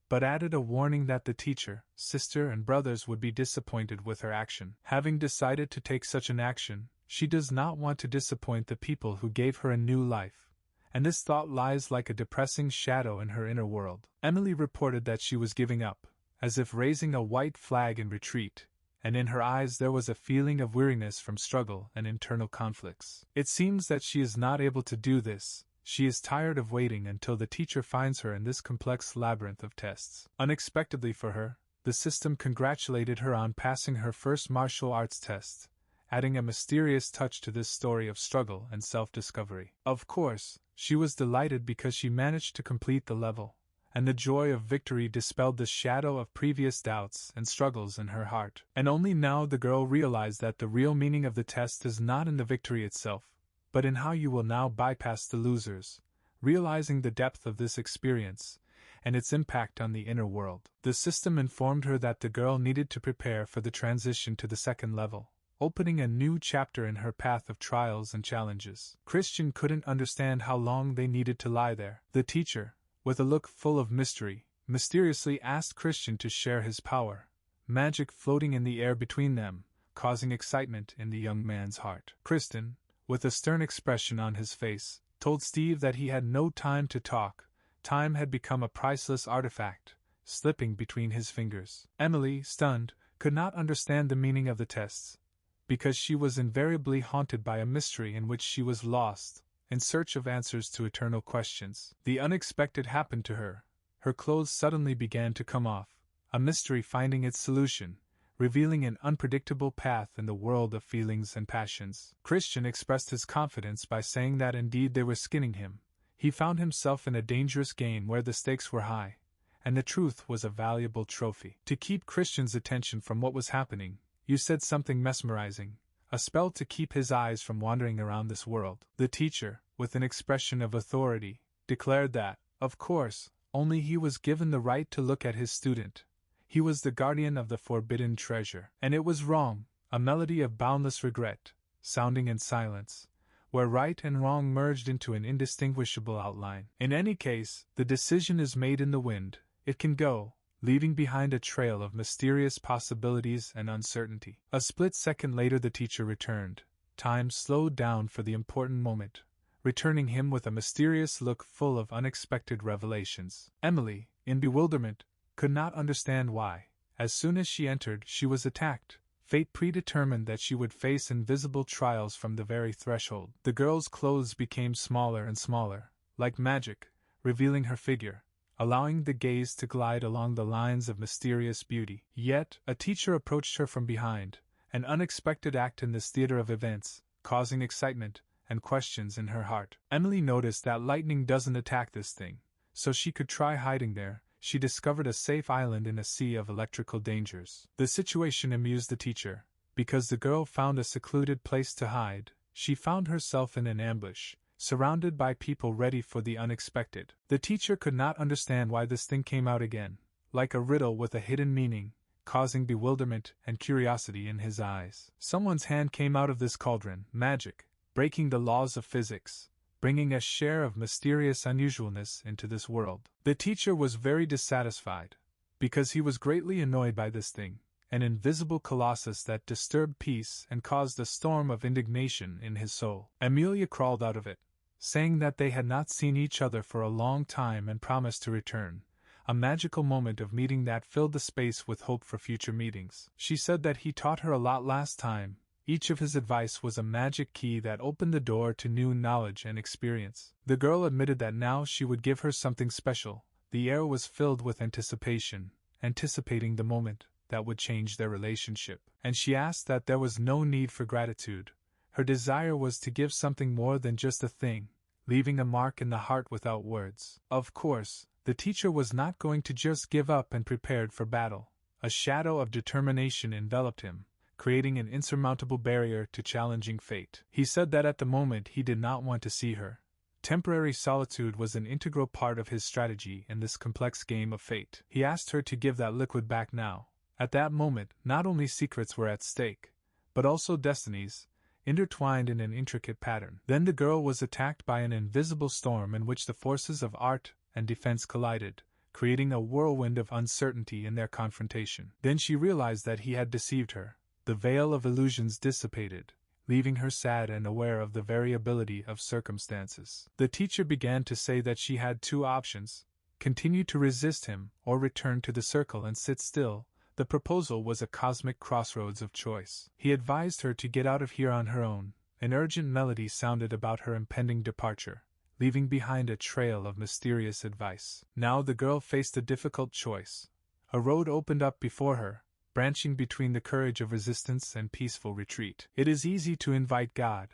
but added a warning that the teacher, sister, and brothers would be disappointed with her action. Having decided to take such an action, she does not want to disappoint the people who gave her a new life, and this thought lies like a depressing shadow in her inner world. Emily reported that she was giving up, as if raising a white flag in retreat, and in her eyes there was a feeling of weariness from struggle and internal conflicts. It seems that she is not able to do this. She is tired of waiting until the teacher finds her in this complex labyrinth of tests. Unexpectedly for her, the system congratulated her on passing her first martial arts test, adding a mysterious touch to this story of struggle and self-discovery. Of course, she was delighted because she managed to complete the level, and the joy of victory dispelled the shadow of previous doubts and struggles in her heart. And only now the girl realized that the real meaning of the test is not in the victory itself, but in how you will now bypass the losers. Realizing the depth of this experience, and its impact on the inner world. The system informed her that the girl needed to prepare for the transition to the second level, opening a new chapter in her path of trials and challenges. Christian couldn't understand how long they needed to lie there. The teacher, with a look full of mystery, mysteriously asked Christian to share his power, magic floating in the air between them, causing excitement in the young man's heart. Christian, with a stern expression on his face, told Steve that he had no time to talk. Time had become a priceless artifact, slipping between his fingers. Emily, stunned, could not understand the meaning of the tests, because she was invariably haunted by a mystery in which she was lost, in search of answers to eternal questions. The unexpected happened to her. Her clothes suddenly began to come off, a mystery finding its solution, revealing an unpredictable path in the world of feelings and passions. Christian expressed his confidence by saying that indeed they were skinning him. He found himself in a dangerous game where the stakes were high, and the truth was a valuable trophy. To keep Christian's attention from what was happening, you said something mesmerizing, a spell to keep his eyes from wandering around this world. The teacher, with an expression of authority, declared that, of course, only he was given the right to look at his student. He was the guardian of the forbidden treasure. And it was wrong, a melody of boundless regret, sounding in silence, where right and wrong merged into an indistinguishable outline. In any case, the decision is made in the wind. It can go, leaving behind a trail of mysterious possibilities and uncertainty. A split second later the teacher returned. Time slowed down for the important moment, returning him with a mysterious look full of unexpected revelations. Emily, in bewilderment, could not understand why. As soon as she entered, she was attacked. Fate predetermined that she would face invisible trials from the very threshold. The girl's clothes became smaller and smaller, like magic, revealing her figure, allowing the gaze to glide along the lines of mysterious beauty. Yet, a teacher approached her from behind, an unexpected act in this theater of events, causing excitement and questions in her heart. Emily noticed that lightning doesn't attack this thing, so she could try hiding there. She discovered a safe island in a sea of electrical dangers. The situation amused the teacher. Because the girl found a secluded place to hide, she found herself in an ambush, surrounded by people ready for the unexpected. The teacher could not understand why this thing came out again, like a riddle with a hidden meaning, causing bewilderment and curiosity in his eyes. Someone's hand came out of this cauldron, magic, breaking the laws of physics, bringing a share of mysterious unusualness into this world. The teacher was very dissatisfied, because he was greatly annoyed by this thing, an invisible colossus that disturbed peace and caused a storm of indignation in his soul. Amelia crawled out of it, saying that they had not seen each other for a long time and promised to return, a magical moment of meeting that filled the space with hope for future meetings. She said that he taught her a lot last time. Each of his advice was a magic key that opened the door to new knowledge and experience. The girl admitted that now she would give her something special. The air was filled with anticipation, anticipating the moment that would change their relationship. And she asked that there was no need for gratitude. Her desire was to give something more than just a thing, leaving a mark in the heart without words. Of course, the teacher was not going to just give up and prepared for battle. A shadow of determination enveloped him, creating an insurmountable barrier to challenging fate. He said that at the moment he did not want to see her. Temporary solitude was an integral part of his strategy in this complex game of fate. He asked her to give that liquid back now. At that moment, not only secrets were at stake, but also destinies, intertwined in an intricate pattern. Then the girl was attacked by an invisible storm in which the forces of art and defense collided, creating a whirlwind of uncertainty in their confrontation. Then she realized that he had deceived her. The veil of illusions dissipated, leaving her sad and aware of the variability of circumstances. The teacher began to say that she had two options: continue to resist him, or return to the circle and sit still. The proposal was a cosmic crossroads of choice. He advised her to get out of here on her own. An urgent melody sounded about her impending departure, leaving behind a trail of mysterious advice. Now the girl faced a difficult choice. A road opened up before her, branching between the courage of resistance and peaceful retreat. It is easy to invite God,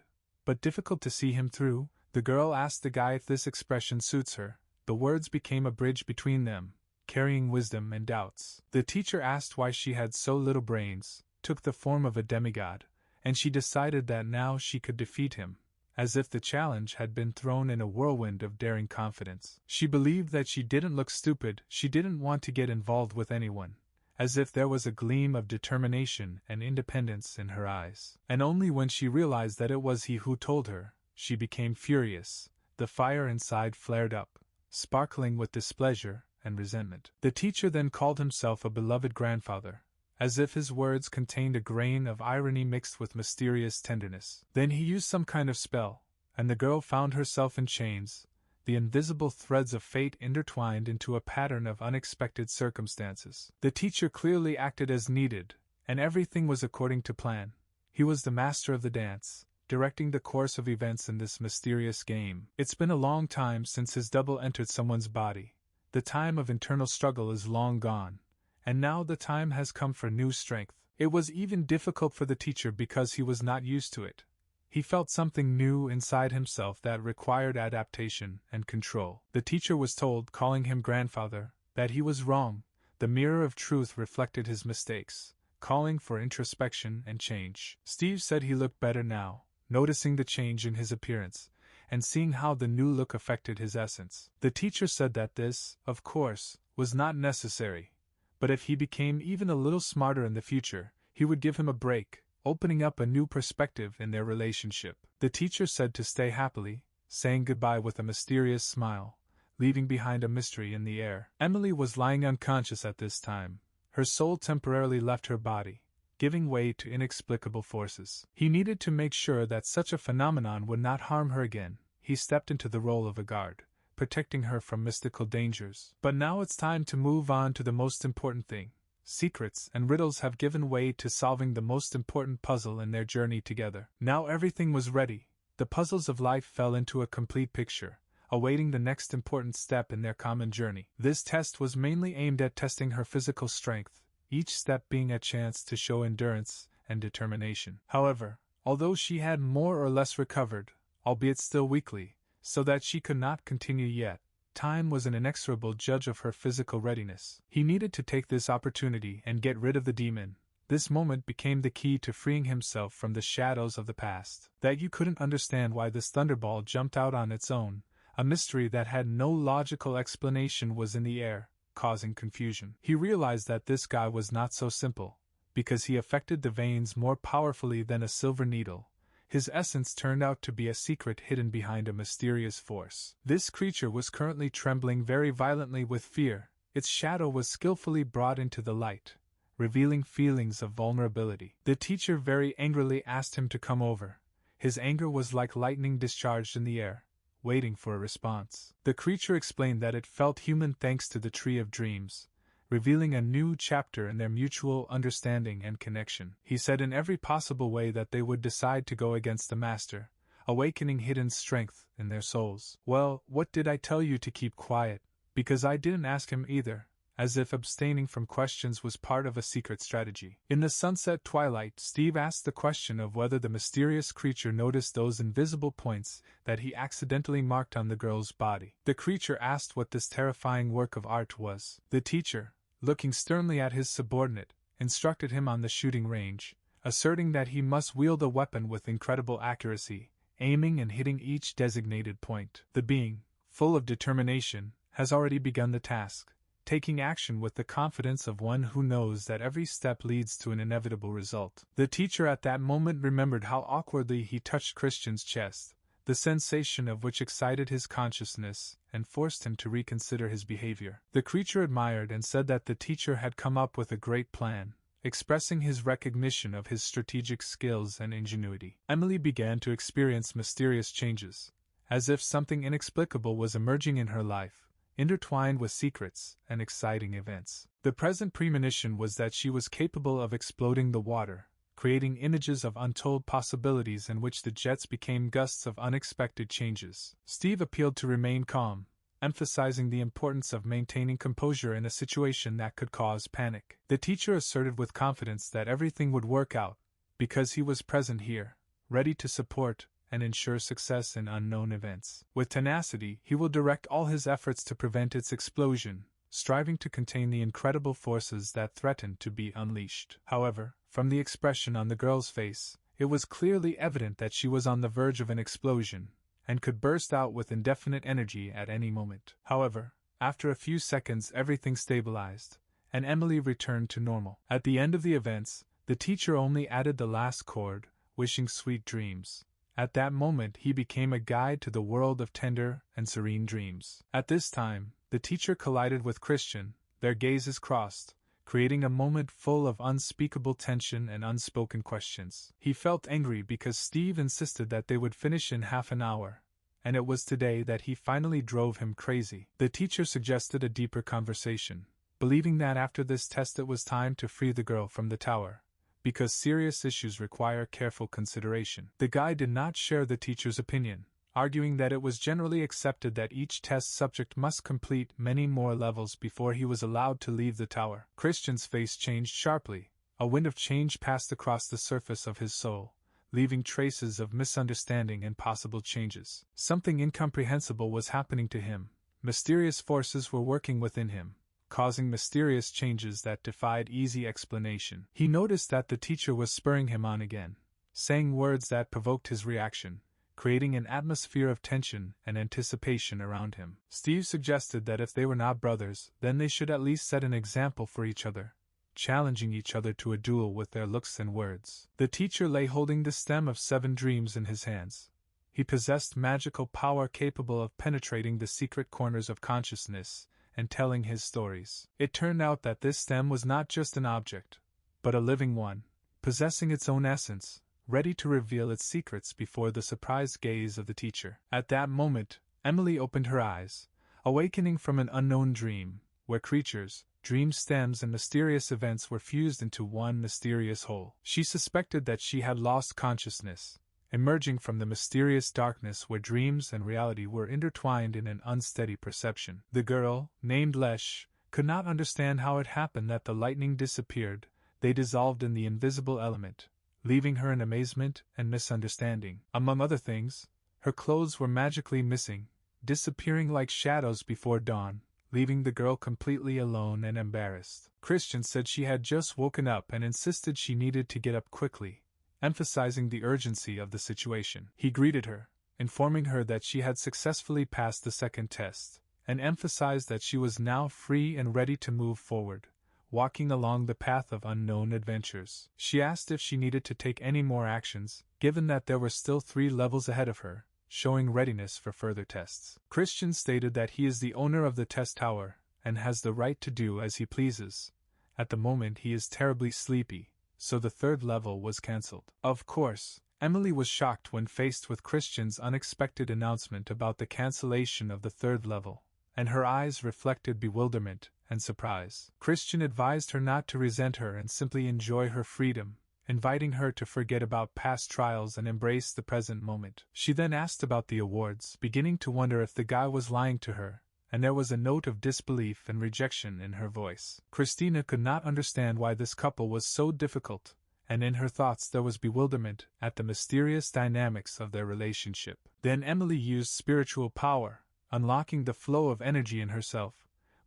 but difficult to see him through. The girl asked the guy if this expression suits her. The words became a bridge between them, carrying wisdom and doubts. The teacher asked why she had so little brains, took the form of a demigod, and she decided that now she could defeat him, as if the challenge had been thrown in a whirlwind of daring confidence. She believed that she didn't look stupid, she didn't want to get involved with anyone, as if there was a gleam of determination and independence in her eyes. And only when she realized that it was he who told her, she became furious. The fire inside flared up, sparkling with displeasure and resentment. The teacher then called himself a beloved grandfather, as if his words contained a grain of irony mixed with mysterious tenderness. Then he used some kind of spell, and the girl found herself in chains, the invisible threads of fate intertwined into a pattern of unexpected circumstances. The teacher clearly acted as needed, and everything was according to plan. He was the master of the dance, directing the course of events in this mysterious game. It's been a long time since his double entered someone's body. The time of internal struggle is long gone, and now the time has come for new strength. It was even difficult for the teacher because he was not used to it. He felt something new inside himself that required adaptation and control. The teacher was told, calling him grandfather, that he was wrong. The mirror of truth reflected his mistakes, calling for introspection and change. Steve said he looked better now, noticing the change in his appearance, and seeing how the new look affected his essence. The teacher said that this, of course, was not necessary, but if he became even a little smarter in the future, he would give him a break, opening up a new perspective in their relationship. The teacher said to stay happily, saying goodbye with a mysterious smile, leaving behind a mystery in the air. Emily was lying unconscious at this time. Her soul temporarily left her body, giving way to inexplicable forces. He needed to make sure that such a phenomenon would not harm her again. He stepped into the role of a guard, protecting her from mystical dangers. But now it's time to move on to the most important thing. Secrets and riddles have given way to solving the most important puzzle in their journey together. Now everything was ready. The puzzles of life fell into a complete picture, awaiting the next important step in their common journey. This test was mainly aimed at testing her physical strength, each step being a chance to show endurance and determination. However, although she had more or less recovered, albeit still weakly, so that she could not continue yet, time was an inexorable judge of her physical readiness. He needed to take this opportunity and get rid of the demon. This moment became the key to freeing himself from the shadows of the past. That you couldn't understand why this thunderball jumped out on its own, a mystery that had no logical explanation, was in the air, causing confusion. He realized that this guy was not so simple, because he affected the veins more powerfully than a silver needle. His essence turned out to be a secret hidden behind a mysterious force. This creature was currently trembling very violently with fear. Its shadow was skillfully brought into the light, revealing feelings of vulnerability. The teacher very angrily asked him to come over. His anger was like lightning discharged in the air, waiting for a response. The creature explained that it felt human thanks to the Tree of Dreams, revealing a new chapter in their mutual understanding and connection. He said in every possible way that they would decide to go against the Master, awakening hidden strength in their souls. Well, what did I tell you to keep quiet? Because I didn't ask him either, as if abstaining from questions was part of a secret strategy. In the sunset twilight, Steve asked the question of whether the mysterious creature noticed those invisible points that he accidentally marked on the girl's body. The creature asked what this terrifying work of art was. The teacher, looking sternly at his subordinate, instructed him on the shooting range, asserting that he must wield a weapon with incredible accuracy, aiming and hitting each designated point. The being, full of determination, has already begun the task, taking action with the confidence of one who knows that every step leads to an inevitable result. The teacher at that moment remembered how awkwardly he touched Christian's chest, the sensation of which excited his consciousness and forced him to reconsider his behavior. The creature admired and said that the teacher had come up with a great plan, expressing his recognition of his strategic skills and ingenuity. Emily began to experience mysterious changes, as if something inexplicable was emerging in her life, intertwined with secrets and exciting events. The present premonition was that she was capable of exploding the water, creating images of untold possibilities in which the jets became gusts of unexpected changes. Steve appealed to remain calm, emphasizing the importance of maintaining composure in a situation that could cause panic. The teacher asserted with confidence that everything would work out, because he was present here, ready to support and ensure success in unknown events. With tenacity, he will direct all his efforts to prevent its explosion, striving to contain the incredible forces that threatened to be unleashed. However, from the expression on the girl's face, It was clearly evident that she was on the verge of an explosion, and could burst out with indefinite energy at any moment. However, after a few seconds everything stabilized, and Emily returned to normal. At the end of the events, the teacher only added the last chord, wishing sweet dreams. At that moment he became a guide to the world of tender and serene dreams. At this time, the teacher collided with Christian, their gazes crossed, creating a moment full of unspeakable tension and unspoken questions. He felt angry because Steve insisted that they would finish in half an hour, and it was today that he finally drove him crazy. The teacher suggested a deeper conversation, believing that after this test it was time to free the girl from the tower, because serious issues require careful consideration. The guy did not share the teacher's opinion, arguing that it was generally accepted that each test subject must complete many more levels before he was allowed to leave the tower. Christian's face changed sharply. A wind of change passed across the surface of his soul, leaving traces of misunderstanding and possible changes. Something incomprehensible was happening to him. Mysterious forces were working within him, causing mysterious changes that defied easy explanation. He noticed that the teacher was spurring him on again, saying words that provoked his reaction, creating an atmosphere of tension and anticipation around him. Steve suggested that if they were not brothers, then they should at least set an example for each other, challenging each other to a duel with their looks and words. The teacher lay holding the stem of 7 dreams in his hands. He possessed magical power capable of penetrating the secret corners of consciousness and telling his stories. It turned out that this stem was not just an object, but a living one, possessing its own essence, ready to reveal its secrets before the surprised gaze of the teacher. At that moment, Emily opened her eyes, awakening from an unknown dream, where creatures, dream stems and mysterious events were fused into one mysterious whole. She suspected that she had lost consciousness, emerging from the mysterious darkness where dreams and reality were intertwined in an unsteady perception. The girl, named Lesh, could not understand how it happened that the lightning disappeared. They dissolved in the invisible element, leaving her in amazement and misunderstanding. Among other things, her clothes were magically missing, disappearing like shadows before dawn, leaving the girl completely alone and embarrassed. Christian said she had just woken up and insisted she needed to get up quickly, emphasizing the urgency of the situation. He greeted her, informing her that she had successfully passed the second test, and emphasized that she was now free and ready to move forward, walking along the path of unknown adventures. She asked if she needed to take any more actions, given that there were still 3 levels ahead of her, showing readiness for further tests. Christian stated that he is the owner of the test tower, and has the right to do as he pleases. At the moment he is terribly sleepy, so the 3rd level was cancelled. Of course, Emily was shocked when faced with Christian's unexpected announcement about the cancellation of the 3rd level, and her eyes reflected bewilderment and surprise. Christian advised her not to resent her and simply enjoy her freedom, inviting her to forget about past trials and embrace the present moment. She then asked about the awards, beginning to wonder if the guy was lying to her, and there was a note of disbelief and rejection in her voice. Christina could not understand why this couple was so difficult, and in her thoughts there was bewilderment at the mysterious dynamics of their relationship. Then Emily used spiritual power, unlocking the flow of energy in herself,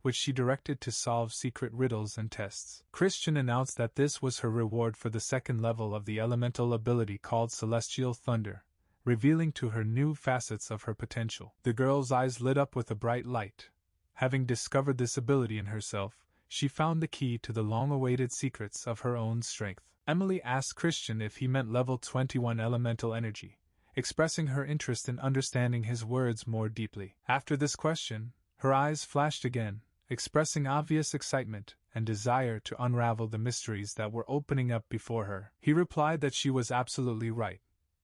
which she directed to solve secret riddles and tests. Christian announced that this was her reward for the 2nd level of the elemental ability called Celestial Thunder, revealing to her new facets of her potential. The girl's eyes lit up with a bright light. Having discovered this ability in herself, she found the key to the long-awaited secrets of her own strength. Emily asked Christian if he meant level 21 elemental energy, expressing her interest in understanding his words more deeply. After this question, her eyes flashed again, expressing obvious excitement and desire to unravel the mysteries that were opening up before her. He replied that she was absolutely right,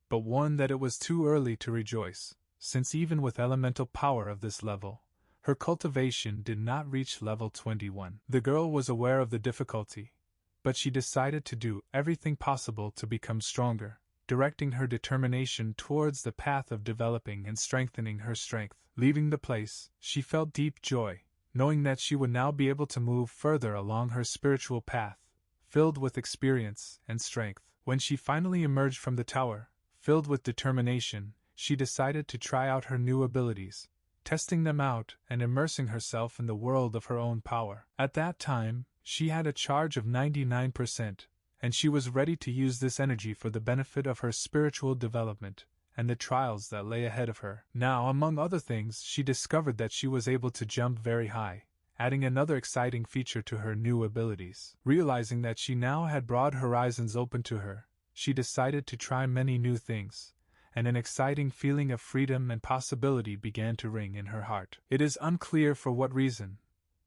but warned that it was too early to rejoice, since even with elemental power of this level, her cultivation did not reach level 21. The girl was aware of the difficulty, but she decided to do everything possible to become stronger, directing her determination towards the path of developing and strengthening her strength. Leaving the place, she felt deep joy, knowing that she would now be able to move further along her spiritual path, filled with experience and strength. When she finally emerged from the tower, filled with determination, she decided to try out her new abilities, testing them out and immersing herself in the world of her own power. At that time, she had a charge of 99%, and she was ready to use this energy for the benefit of her spiritual development and the trials that lay ahead of her. Now, among other things, she discovered that she was able to jump very high, adding another exciting feature to her new abilities. Realizing that she now had broad horizons open to her, she decided to try many new things, and an exciting feeling of freedom and possibility began to ring in her heart. It is unclear for what reason,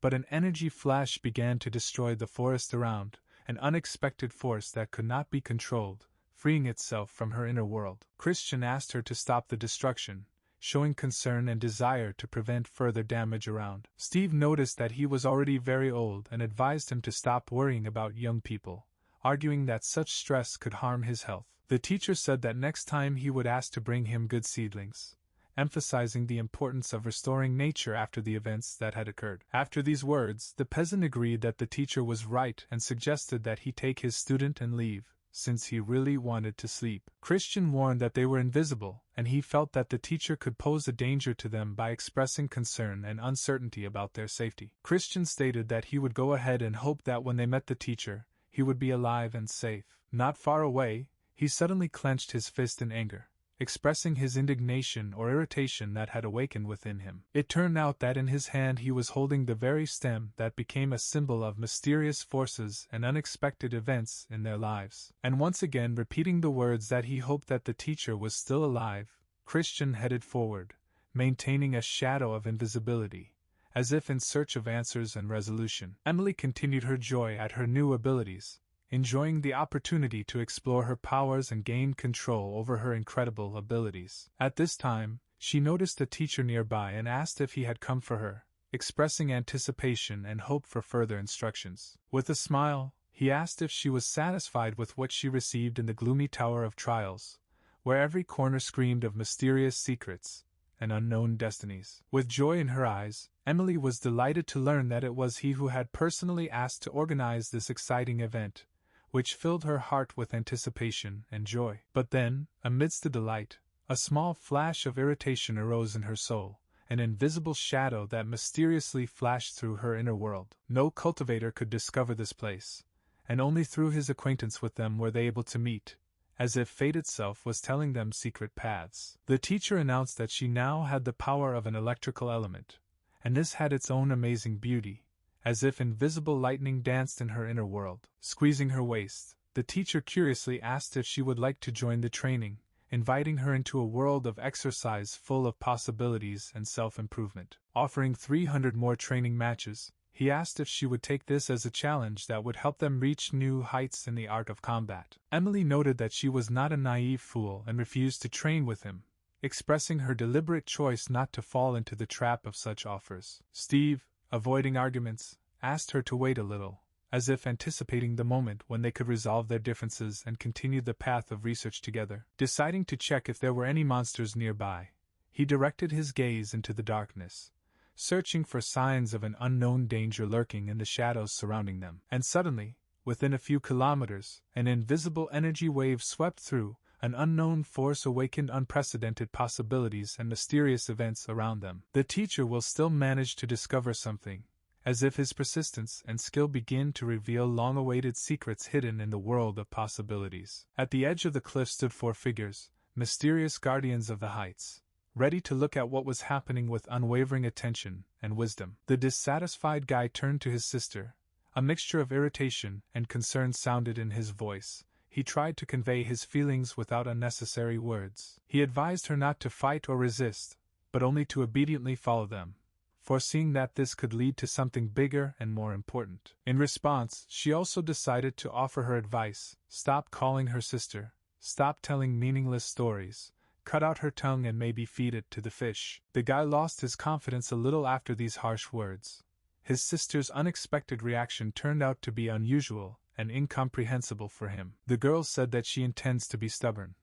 but an energy flash began to destroy the forest around, an unexpected force that could not be controlled, freeing itself from her inner world. Christian asked her to stop the destruction, showing concern and desire to prevent further damage around. Steve noticed that he was already very old and advised him to stop worrying about young people, arguing that such stress could harm his health. The teacher said that next time he would ask to bring him good seedlings, emphasizing the importance of restoring nature after the events that had occurred. After these words, the peasant agreed that the teacher was right and suggested that he take his student and leave, since he really wanted to sleep. Christian warned that they were invisible, and he felt that the teacher could pose a danger to them by expressing concern and uncertainty about their safety. Christian stated that he would go ahead and hoped that when they met the teacher, he would be alive and safe. Not far away, he suddenly clenched his fist in anger, expressing his indignation or irritation that had awakened within him. It turned out that in his hand he was holding the very stem that became a symbol of mysterious forces and unexpected events in their lives. And once again repeating the words that he hoped that the teacher was still alive, Christian headed forward, maintaining a shadow of invisibility, as if in search of answers and resolution. Emily continued her joy at her new abilities, enjoying the opportunity to explore her powers and gain control over her incredible abilities. At this time, she noticed a teacher nearby and asked if he had come for her, expressing anticipation and hope for further instructions. With a smile, he asked if she was satisfied with what she received in the gloomy Tower of Trials, where every corner screamed of mysterious secrets and unknown destinies. With joy in her eyes, Emily was delighted to learn that it was he who had personally asked to organize this exciting event, which filled her heart with anticipation and joy. But then, amidst the delight, a small flash of irritation arose in her soul, an invisible shadow that mysteriously flashed through her inner world. No cultivator could discover this place, and only through his acquaintance with them were they able to meet, as if fate itself was telling them secret paths. The teacher announced that she now had the power of an electrical element, and this had its own amazing beauty, as if invisible lightning danced in her inner world. Squeezing her waist, the teacher curiously asked if she would like to join the training, inviting her into a world of exercise full of possibilities and self-improvement. Offering 300 more training matches, he asked if she would take this as a challenge that would help them reach new heights in the art of combat. Emily noted that she was not a naive fool and refused to train with him, expressing her deliberate choice not to fall into the trap of such offers. Steve, avoiding arguments, asked her to wait a little, as if anticipating the moment when they could resolve their differences and continue the path of research together. Deciding to check if there were any monsters nearby, he directed his gaze into the darkness, searching for signs of an unknown danger lurking in the shadows surrounding them. And suddenly, within a few kilometers, an invisible energy wave swept through. An unknown force awakened unprecedented possibilities and mysterious events around them. The teacher will still manage to discover something, as if his persistence and skill begin to reveal long-awaited secrets hidden in the world of possibilities. At the edge of the cliff stood 4 figures, mysterious guardians of the heights, ready to look at what was happening with unwavering attention and wisdom. The dissatisfied guy turned to his sister. A mixture of irritation and concern sounded in his voice. He tried to convey his feelings without unnecessary words. He advised her not to fight or resist, but only to obediently follow them, foreseeing that this could lead to something bigger and more important. In response, she also decided to offer her advice: stop calling her sister, stop telling meaningless stories, cut out her tongue and maybe feed it to the fish. The guy lost his confidence a little after these harsh words. His sister's unexpected reaction turned out to be unusual and incomprehensible for him. The girl said that she intends to be stubborn,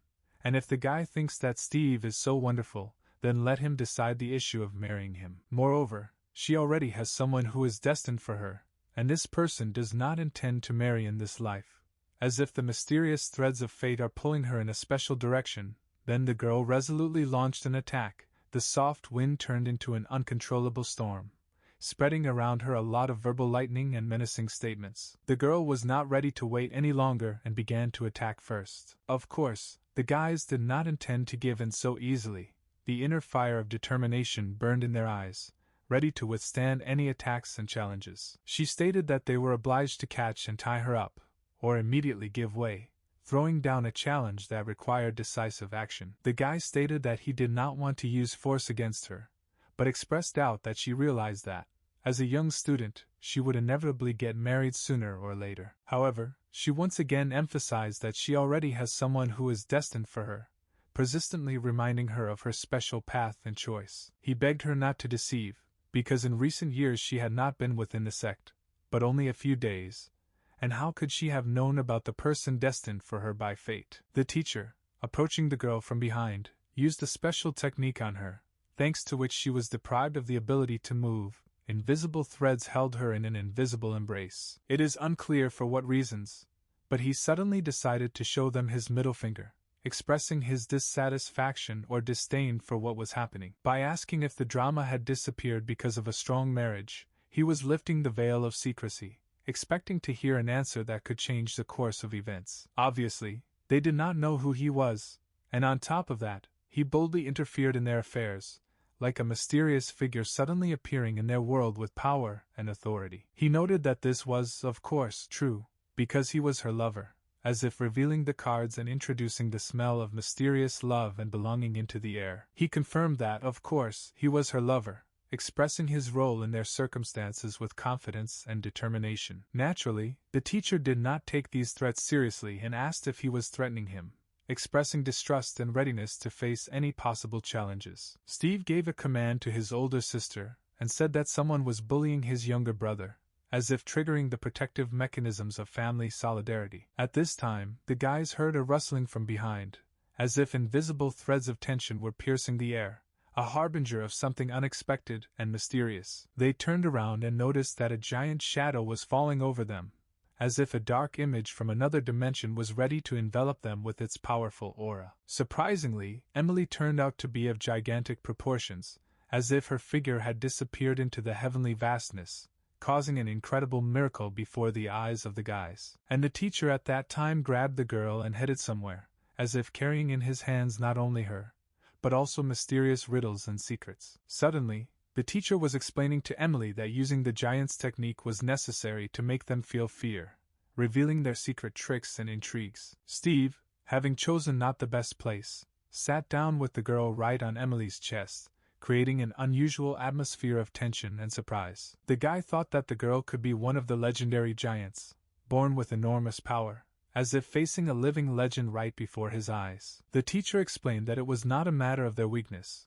and if the guy thinks that Steve is so wonderful, then let him decide the issue of marrying him. Moreover, she already has someone who is destined for her, and this person does not intend to marry in this life. As if the mysterious threads of fate are pulling her in a special direction, then the girl resolutely launched an attack. The soft wind turned into an uncontrollable storm. spreading around her a lot of verbal lightning and menacing statements. The girl was not ready to wait any longer and began to attack first. Of course, the guys did not intend to give in so easily. The inner fire of determination burned in their eyes, ready to withstand any attacks and challenges. She stated that they were obliged to catch and tie her up, or immediately give way, throwing down a challenge that required decisive action. The guy stated that he did not want to use force against her, but expressed doubt that she realized that, as a young student, she would inevitably get married sooner or later. However, she once again emphasized that she already has someone who is destined for her, persistently reminding her of her special path and choice. He begged her not to deceive, because in recent years she had not been within the sect, but only a few days, and how could she have known about the person destined for her by fate? The teacher, approaching the girl from behind, used a special technique on her, thanks to which she was deprived of the ability to move. Invisible threads held her in an invisible embrace. It is unclear for what reasons, but he suddenly decided to show them his middle finger, expressing his dissatisfaction or disdain for what was happening. By asking if the drama had disappeared because of a strong marriage, he was lifting the veil of secrecy, expecting to hear an answer that could change the course of events. Obviously, they did not know who he was, and on top of that, he boldly interfered in their affairs, like a mysterious figure suddenly appearing in their world with power and authority. He noted that this was, of course, true, because he was her lover, as if revealing the cards and introducing the smell of mysterious love and belonging into the air. He confirmed that, of course, he was her lover, expressing his role in their circumstances with confidence and determination. Naturally, the teacher did not take these threats seriously and asked if he was threatening him, expressing distrust and readiness to face any possible challenges. Steve gave a command to his older sister and said that someone was bullying his younger brother, as if triggering the protective mechanisms of family solidarity. At this time, the guys heard a rustling from behind, as if invisible threads of tension were piercing the air, a harbinger of something unexpected and mysterious. They turned around and noticed that a giant shadow was falling over them, as if a dark image from another dimension was ready to envelop them with its powerful aura. Surprisingly, Emily turned out to be of gigantic proportions, as if her figure had disappeared into the heavenly vastness, causing an incredible miracle before the eyes of the guys. And the teacher at that time grabbed the girl and headed somewhere, as if carrying in his hands not only her, but also mysterious riddles and secrets. Suddenly, the teacher was explaining to Emily that using the giant's technique was necessary to make them feel fear, revealing their secret tricks and intrigues. Steve, having chosen not the best place, sat down with the girl right on Emily's chest, creating an unusual atmosphere of tension and surprise. The guy thought that the girl could be one of the legendary giants, born with enormous power, as if facing a living legend right before his eyes. The teacher explained that it was not a matter of their weakness,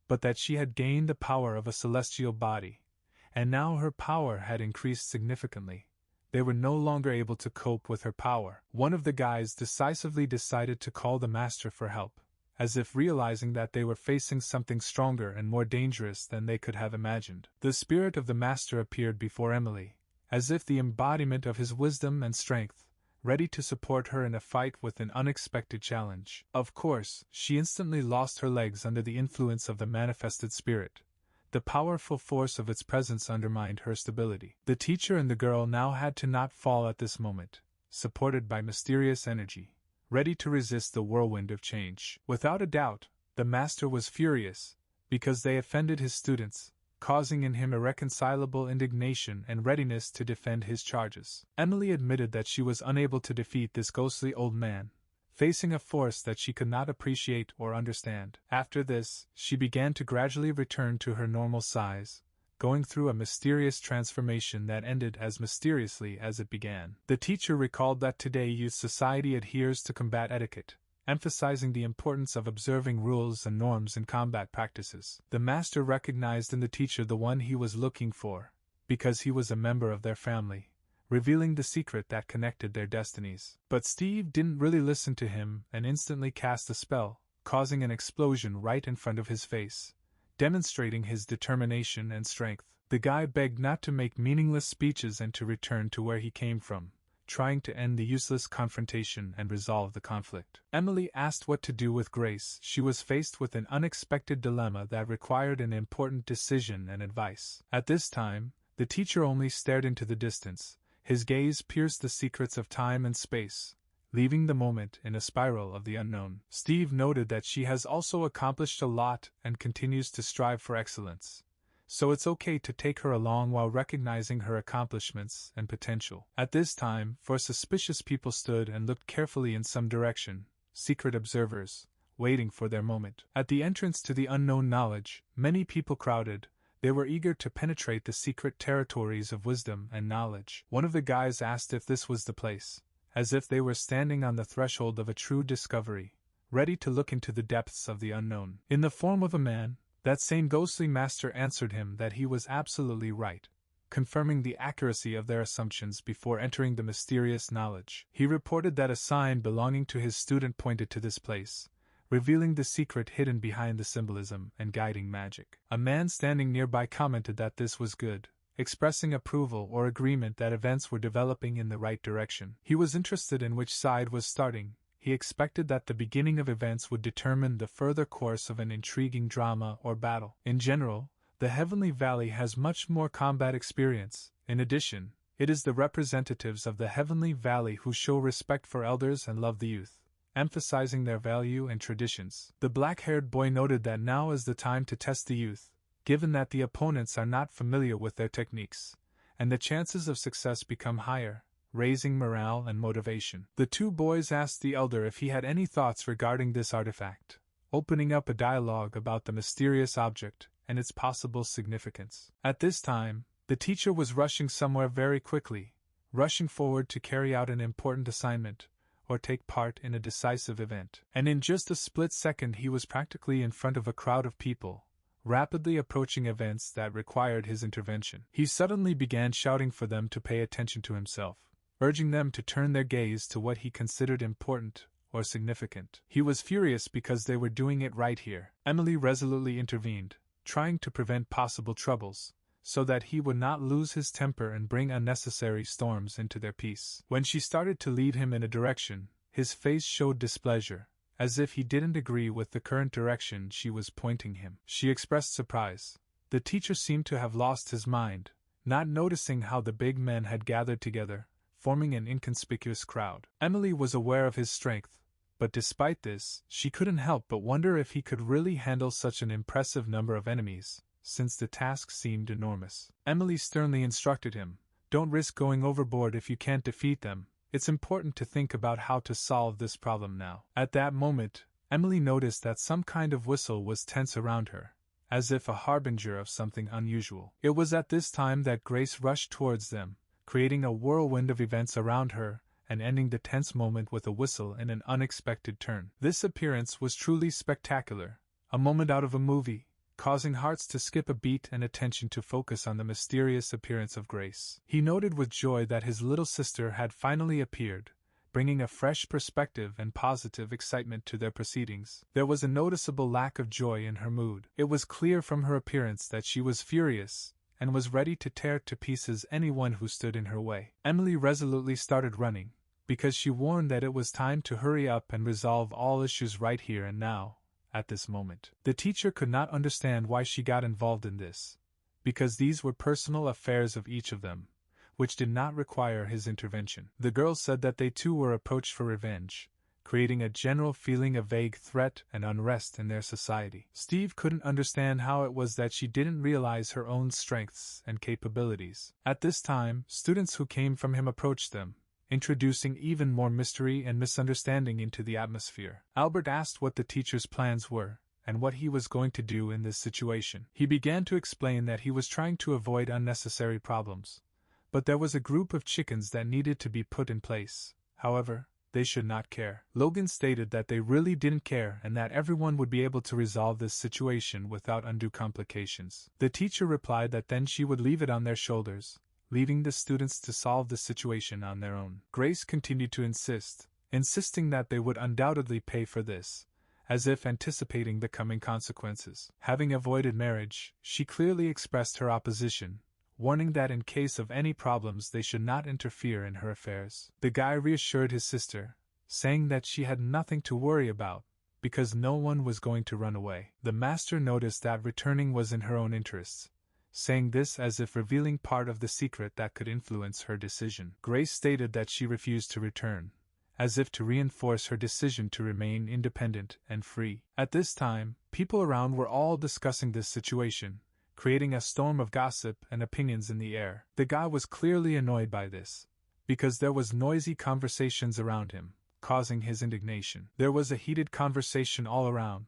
but that she had gained the power of a celestial body, and now her power had increased significantly. They were no longer able to cope with her power. One of the guys decisively decided to call the master for help, as if realizing that they were facing something stronger and more dangerous than they could have imagined. The spirit of the master appeared before Emily, as if the embodiment of his wisdom and strength, ready to support her in a fight with an unexpected challenge. Of course, she instantly lost her legs under the influence of the manifested spirit. The powerful force of its presence undermined her stability. The teacher and the girl now had to not fall at this moment, supported by mysterious energy, ready to resist the whirlwind of change. Without a doubt, the master was furious, because they offended his students, causing in him irreconcilable indignation and readiness to defend his charges. Emily admitted that she was unable to defeat this ghostly old man, facing a force that she could not appreciate or understand. After this, she began to gradually return to her normal size, going through a mysterious transformation that ended as mysteriously as it began. The teacher recalled that today youth society adheres to combat etiquette, emphasizing the importance of observing rules and norms in combat practices. The master recognized in the teacher the one he was looking for, because he was a member of their family, revealing the secret that connected their destinies. But Steve didn't really listen to him and instantly cast a spell, causing an explosion right in front of his face, demonstrating his determination and strength. The guy begged not to make meaningless speeches and to return to where he came from, trying to end the useless confrontation and resolve the conflict. Emily asked what to do with Grace. She was faced with an unexpected dilemma that required an important decision and advice. At this time, the teacher only stared into the distance. His gaze pierced the secrets of time and space, leaving the moment in a spiral of the unknown. Steve noted that she has also accomplished a lot and continues to strive for excellence, so it's okay to take her along while recognizing her accomplishments and potential. At this time, four suspicious people stood and looked carefully in some direction, secret observers, waiting for their moment. At the entrance to the unknown knowledge, many people crowded. They were eager to penetrate the secret territories of wisdom and knowledge. One of the guys asked if this was the place, as if they were standing on the threshold of a true discovery, ready to look into the depths of the unknown. In the form of a man, that same ghostly master answered him that he was absolutely right, confirming the accuracy of their assumptions before entering the mysterious knowledge. He reported that a sign belonging to his student pointed to this place, revealing the secret hidden behind the symbolism and guiding magic. A man standing nearby commented that this was good, expressing approval or agreement that events were developing in the right direction. He was interested in which side was starting. He expected that the beginning of events would determine the further course of an intriguing drama or battle. In general, the Heavenly Valley has much more combat experience. In addition, it is the representatives of the Heavenly Valley who show respect for elders and love the youth, emphasizing their value and traditions. The black-haired boy noted that now is the time to test the youth, given that the opponents are not familiar with their techniques, and the chances of success become higher, raising morale and motivation. The two boys asked the elder if he had any thoughts regarding this artifact, opening up a dialogue about the mysterious object and its possible significance. At this time, the teacher was rushing somewhere very quickly, rushing forward to carry out an important assignment, or take part in a decisive event. And in just a split second he was practically in front of a crowd of people, rapidly approaching events that required his intervention. He suddenly began shouting for them to pay attention to himself, urging them to turn their gaze to what he considered important or significant. He was furious because they were doing it right here. Emily resolutely intervened, trying to prevent possible troubles, so that he would not lose his temper and bring unnecessary storms into their peace. When she started to lead him in a direction, his face showed displeasure, as if he didn't agree with the current direction she was pointing him. She expressed surprise. The teacher seemed to have lost his mind, not noticing how the big men had gathered together, forming an inconspicuous crowd. Emily was aware of his strength, but despite this, she couldn't help but wonder if he could really handle such an impressive number of enemies, since the task seemed enormous. Emily sternly instructed him, "Don't risk going overboard if you can't defeat them. It's important to think about how to solve this problem now." At that moment, Emily noticed that some kind of whistle was tense around her, as if a harbinger of something unusual. It was at this time that Grace rushed towards them, creating a whirlwind of events around her, and ending the tense moment with a whistle in an unexpected turn. This appearance was truly spectacular, a moment out of a movie, causing hearts to skip a beat and attention to focus on the mysterious appearance of Grace. He noted with joy that his little sister had finally appeared, bringing a fresh perspective and positive excitement to their proceedings. There was a noticeable lack of joy in her mood. It was clear from her appearance that she was furious, and was ready to tear to pieces anyone who stood in her way. Emily resolutely started running, because she warned that it was time to hurry up and resolve all issues right here and now. At this moment, the teacher could not understand why she got involved in this, because these were personal affairs of each of them, which did not require his intervention. The girls said that they too were approached for revenge, creating a general feeling of vague threat and unrest in their society. Steve couldn't understand how it was that she didn't realize her own strengths and capabilities. At this time, students who came from him approached them, introducing even more mystery and misunderstanding into the atmosphere. Albert asked what the teacher's plans were, and what he was going to do in this situation. He began to explain that he was trying to avoid unnecessary problems, but there was a group of chickens that needed to be put in place. However, they should not care. Logan stated that they really didn't care and that everyone would be able to resolve this situation without undue complications. The teacher replied that then she would leave it on their shoulders, leaving the students to solve the situation on their own. Grace continued to insisting that they would undoubtedly pay for this, as if anticipating the coming consequences. Having avoided marriage, she clearly expressed her opposition, warning that in case of any problems they should not interfere in her affairs. The guy reassured his sister, saying that she had nothing to worry about, because no one was going to run away. The master noticed that returning was in her own interests, saying this as if revealing part of the secret that could influence her decision. Grace stated that she refused to return, as if to reinforce her decision to remain independent and free. At this time, people around were all discussing this situation, creating a storm of gossip and opinions in the air. The guy was clearly annoyed by this, because there was noisy conversations around him, causing his indignation. There was a heated conversation all around,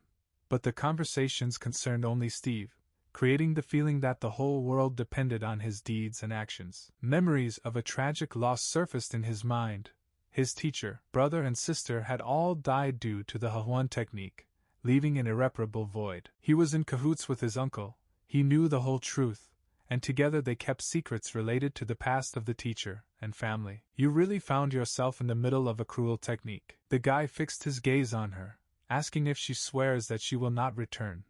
but the conversations concerned only Steve, creating the feeling that the whole world depended on his deeds and actions. Memories of a tragic loss surfaced in his mind. His teacher, brother and sister had all died due to the Hahuan technique, leaving an irreparable void. He was in cahoots with his uncle, he knew the whole truth, and together they kept secrets related to the past of the teacher and family. You really found yourself in the middle of a cruel technique. The guy fixed his gaze on her, asking if she swears that she will not return.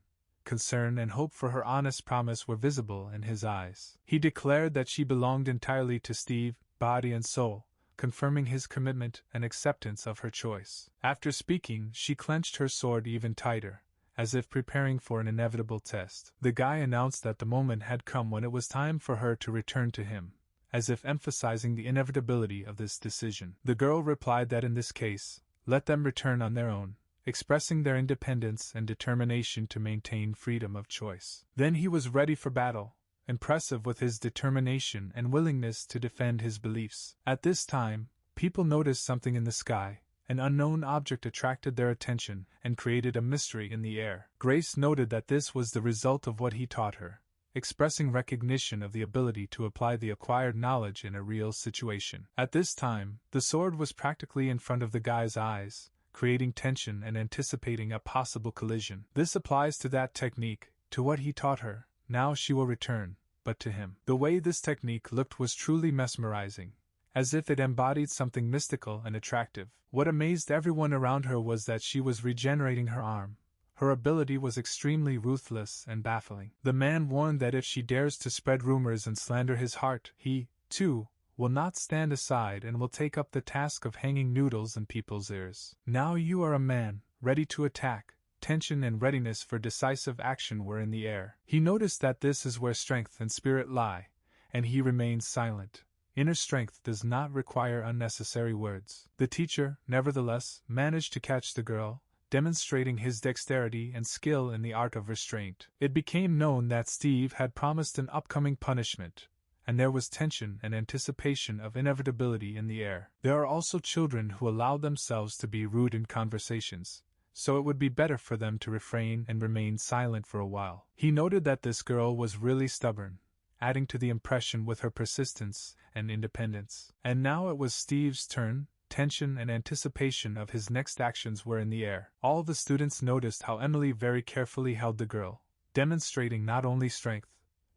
Concern and hope for her honest promise were visible in his eyes. He declared that she belonged entirely to Steve, body and soul, confirming his commitment and acceptance of her choice. After speaking, she clenched her sword even tighter, as if preparing for an inevitable test. The guy announced that the moment had come when it was time for her to return to him, as if emphasizing the inevitability of this decision. The girl replied that in this case, let them return on their own, expressing their independence and determination to maintain freedom of choice. Then he was ready for battle, impressive with his determination and willingness to defend his beliefs. At this time, people noticed something in the sky. An unknown object attracted their attention and created a mystery in the air. Grace noted that this was the result of what he taught her, expressing recognition of the ability to apply the acquired knowledge in a real situation. At this time, the sword was practically in front of the guy's eyes, creating tension and anticipating a possible collision. This applies to that technique, to what he taught her. Now she will return, but to him. The way this technique looked was truly mesmerizing, as if it embodied something mystical and attractive. What amazed everyone around her was that she was regenerating her arm. Her ability was extremely ruthless and baffling. The man warned that if she dares to spread rumors and slander his heart, he, too, will not stand aside and will take up the task of hanging noodles in people's ears. Now you are a man, ready to attack. Tension and readiness for decisive action were in the air. He noticed that this is where strength and spirit lie, and he remained silent. Inner strength does not require unnecessary words. The teacher, nevertheless, managed to catch the girl, demonstrating his dexterity and skill in the art of restraint. It became known that Steve had promised an upcoming punishment, and there was tension and anticipation of inevitability in the air. There are also children who allow themselves to be rude in conversations, so it would be better for them to refrain and remain silent for a while. He noted that this girl was really stubborn, adding to the impression with her persistence and independence. And now it was Steve's turn. Tension and anticipation of his next actions were in the air. All the students noticed how Emily very carefully held the girl, demonstrating not only strength,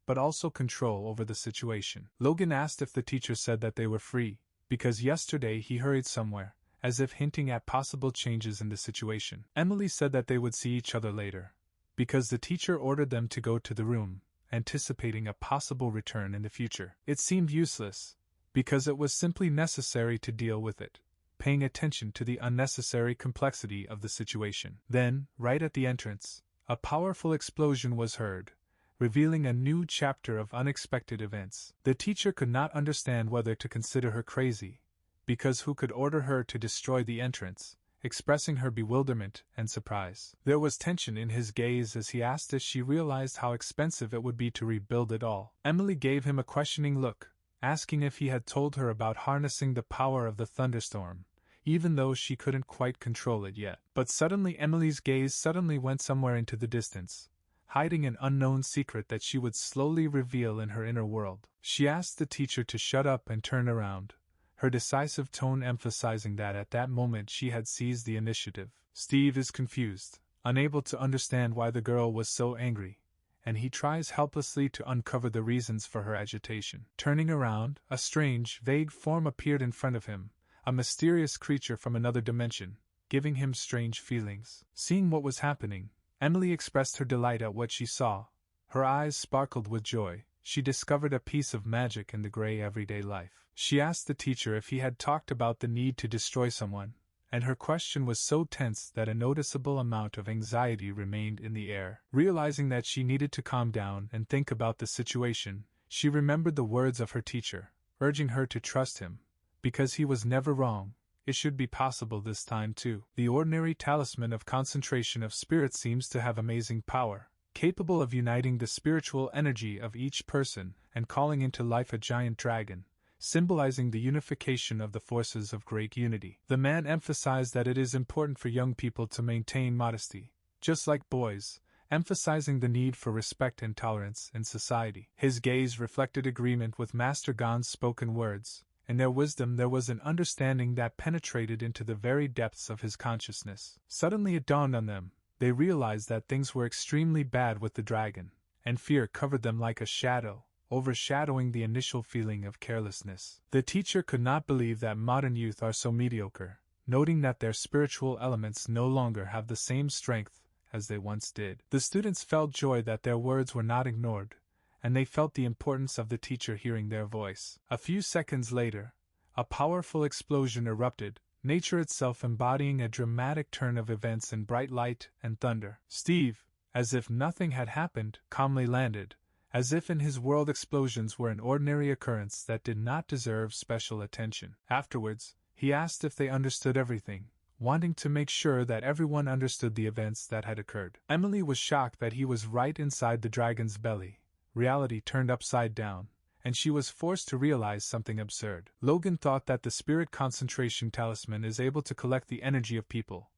but also control over the situation. Logan asked if the teacher said that they were free, because yesterday he hurried somewhere, as if hinting at possible changes in the situation. Emily said that they would see each other later, because the teacher ordered them to go to the room, anticipating a possible return in the future. It seemed useless, because it was simply necessary to deal with it, paying attention to the unnecessary complexity of the situation. Then, right at the entrance, a powerful explosion was heard, revealing a new chapter of unexpected events. The teacher could not understand whether to consider her crazy, because who could order her to destroy the entrance, expressing her bewilderment and surprise. There was tension in his gaze as he asked if she realized how expensive it would be to rebuild it all. Emily gave him a questioning look, asking if he had told her about harnessing the power of the thunderstorm, even though she couldn't quite control it yet. But suddenly Emily's gaze suddenly went somewhere into the distance, hiding an unknown secret that she would slowly reveal in her inner world. She asked the teacher to shut up and turn around, her decisive tone emphasizing that at that moment she had seized the initiative. Steve is confused, unable to understand why the girl was so angry, and he tries helplessly to uncover the reasons for her agitation. Turning around, a strange, vague form appeared in front of him, a mysterious creature from another dimension, giving him strange feelings. Seeing what was happening, Emily expressed her delight at what she saw. Her eyes sparkled with joy. she discovered a piece of magic in the gray everyday life. She asked the teacher if he had talked about the need to destroy someone, and her question was so tense that a noticeable amount of anxiety remained in the air. Realizing that she needed to calm down and think about the situation, she remembered the words of her teacher, urging her to trust him, because he was never wrong. It should be possible this time too. The ordinary talisman of concentration of spirit seems to have amazing power, capable of uniting the spiritual energy of each person and calling into life a giant dragon, symbolizing the unification of the forces of great unity. The man emphasized that it is important for young people to maintain modesty, just like boys, emphasizing the need for respect and tolerance in society. His gaze reflected agreement with Master Gon's spoken words. In their wisdom there was an understanding that penetrated into the very depths of his consciousness. Suddenly it dawned on them. They realized that things were extremely bad with the dragon, and fear covered them like a shadow, overshadowing the initial feeling of carelessness. The teacher could not believe that modern youth are so mediocre, noting that their spiritual elements no longer have the same strength as they once did. The students felt joy that their words were not ignored, and they felt the importance of the teacher hearing their voice. A few seconds later, a powerful explosion erupted, nature itself embodying a dramatic turn of events in bright light and thunder. Steve, as if nothing had happened, calmly landed, as if in his world explosions were an ordinary occurrence that did not deserve special attention. Afterwards, he asked if they understood everything, wanting to make sure that everyone understood the events that had occurred. Emily was shocked that he was right inside the dragon's belly. Reality turned upside down, and she was forced to realize something absurd. Logan thought that the spirit concentration talisman is able to collect the energy of people,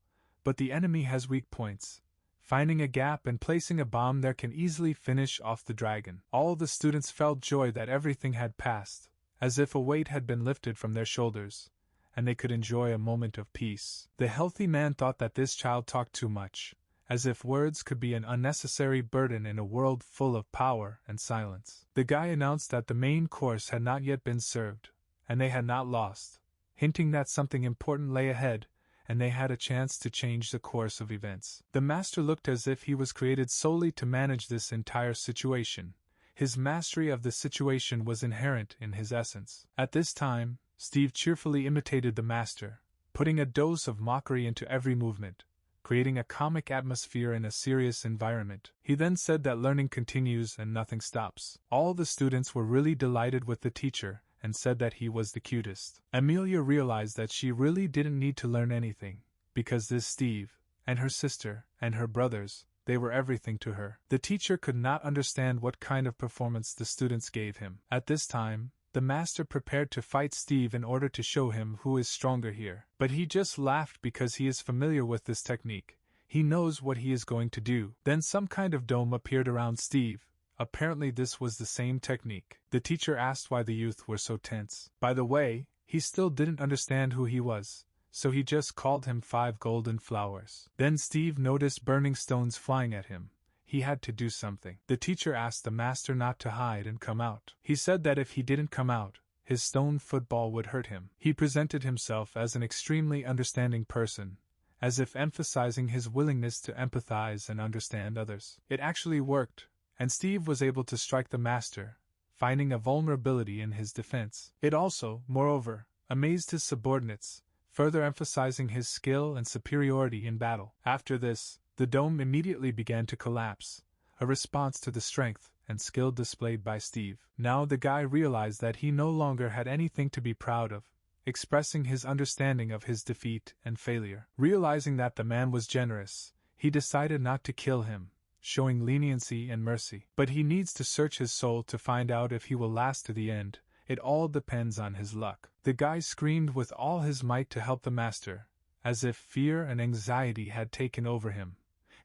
but the enemy has weak points. Finding a gap and placing a bomb there can easily finish off the dragon. All the students felt joy that everything had passed, as if a weight had been lifted from their shoulders, and they could enjoy a moment of peace. The healthy man thought that this child talked too much, as if words could be an unnecessary burden in a world full of power and silence. The guy announced that the main course had not yet been served, and they had not lost, hinting that something important lay ahead, and they had a chance to change the course of events. The master looked as if he was created solely to manage this entire situation. His mastery of the situation was inherent in his essence. At this time, Steve cheerfully imitated the master, putting a dose of mockery into every movement, creating a comic atmosphere in a serious environment. He then said that learning continues and nothing stops. All the students were really delighted with the teacher, and said that he was the cutest. Amelia realized that she really didn't need to learn anything, because this Steve, and her sister, and her brothers, they were everything to her. The teacher could not understand what kind of performance the students gave him. At this time, the master prepared to fight Steve in order to show him who is stronger here. But he just laughed because he is familiar with this technique. He knows what he is going to do. Then some kind of dome appeared around Steve. Apparently this was the same technique. The teacher asked why the youth were so tense. By the way, he still didn't understand who he was, so he just called him 5 golden flowers. Then Steve noticed burning stones flying at him. He had to do something. The teacher asked the master not to hide and come out. He said that if he didn't come out, his stone football would hurt him. He presented himself as an extremely understanding person, as if emphasizing his willingness to empathize and understand others. It actually worked, and Steve was able to strike the master, finding a vulnerability in his defense. It also, moreover, amazed his subordinates, further emphasizing his skill and superiority in battle. After this, the dome immediately began to collapse, a response to the strength and skill displayed by Steve. Now the guy realized that he no longer had anything to be proud of, expressing his understanding of his defeat and failure. Realizing that the man was generous, he decided not to kill him, showing leniency and mercy. But he needs to search his soul to find out if he will last to the end. It all depends on his luck. The guy screamed with all his might to help the master, as if fear and anxiety had taken over him,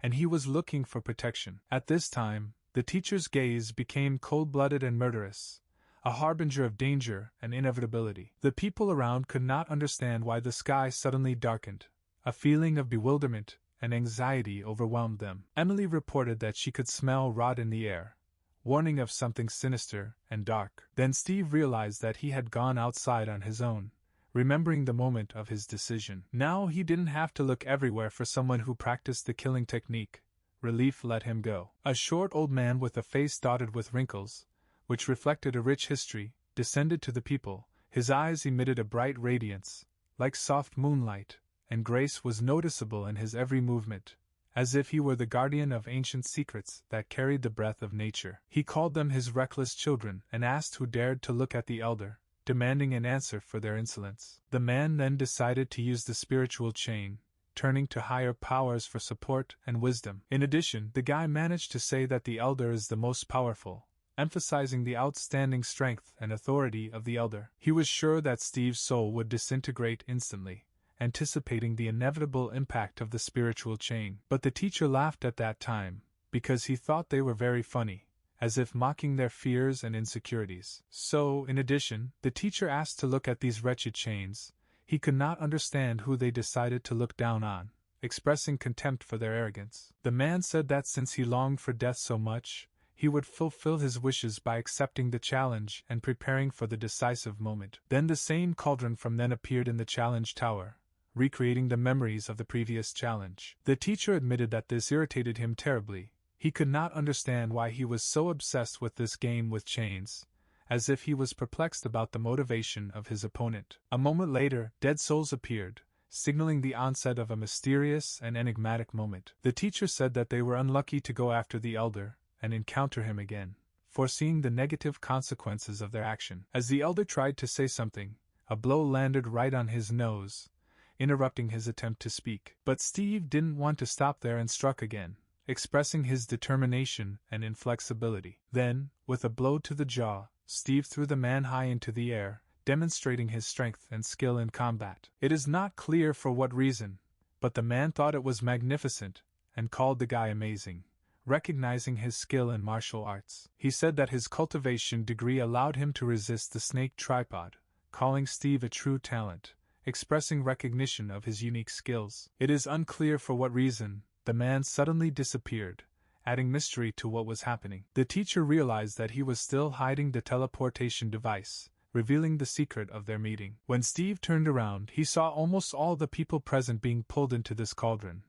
and he was looking for protection. At this time, the teacher's gaze became cold-blooded and murderous, a harbinger of danger and inevitability. The people around could not understand why the sky suddenly darkened. A feeling of bewilderment and anxiety overwhelmed them. Emily reported that she could smell rot in the air, warning of something sinister and dark. Then Steve realized that he had gone outside on his own, remembering the moment of his decision. Now he didn't have to look everywhere for someone who practiced the killing technique. Relief let him go. A short old man with a face dotted with wrinkles, which reflected a rich history, descended to the people. His eyes emitted a bright radiance, like soft moonlight, and grace was noticeable in his every movement, as if he were the guardian of ancient secrets that carried the breath of nature. He called them his reckless children and asked who dared to look at the elder, demanding an answer for their insolence. The man then decided to use the spiritual chain, turning to higher powers for support and wisdom. In addition, the guy managed to say that the elder is the most powerful, emphasizing the outstanding strength and authority of the elder. He was sure that Steve's soul would disintegrate instantly, anticipating the inevitable impact of the spiritual chain. But the teacher laughed at that time, because he thought they were very funny, as if mocking their fears and insecurities. So, in addition, the teacher asked to look at these wretched chains. He could not understand who they decided to look down on, expressing contempt for their arrogance. The man said that since he longed for death so much, he would fulfill his wishes by accepting the challenge and preparing for the decisive moment. Then the same cauldron from then appeared in the challenge tower, recreating the memories of the previous challenge. The teacher admitted that this irritated him terribly. He could not understand why he was so obsessed with this game with chains, as if he was perplexed about the motivation of his opponent. A moment later, dead souls appeared, signaling the onset of a mysterious and enigmatic moment. The teacher said that they were unlucky to go after the elder and encounter him again, foreseeing the negative consequences of their action. As the elder tried to say something, a blow landed right on his nose, interrupting his attempt to speak. But Steve didn't want to stop there and struck again, expressing his determination and inflexibility. Then, with a blow to the jaw, Steve threw the man high into the air, demonstrating his strength and skill in combat. It is not clear for what reason, but the man thought it was magnificent, and called the guy amazing, recognizing his skill in martial arts. He said that his cultivation degree allowed him to resist the snake tripod, calling Steve a true talent, expressing recognition of his unique skills. It is unclear for what reason the man suddenly disappeared, adding mystery to what was happening. The teacher realized that he was still hiding the teleportation device, revealing the secret of their meeting. When Steve turned around, he saw almost all the people present being pulled into this cauldron,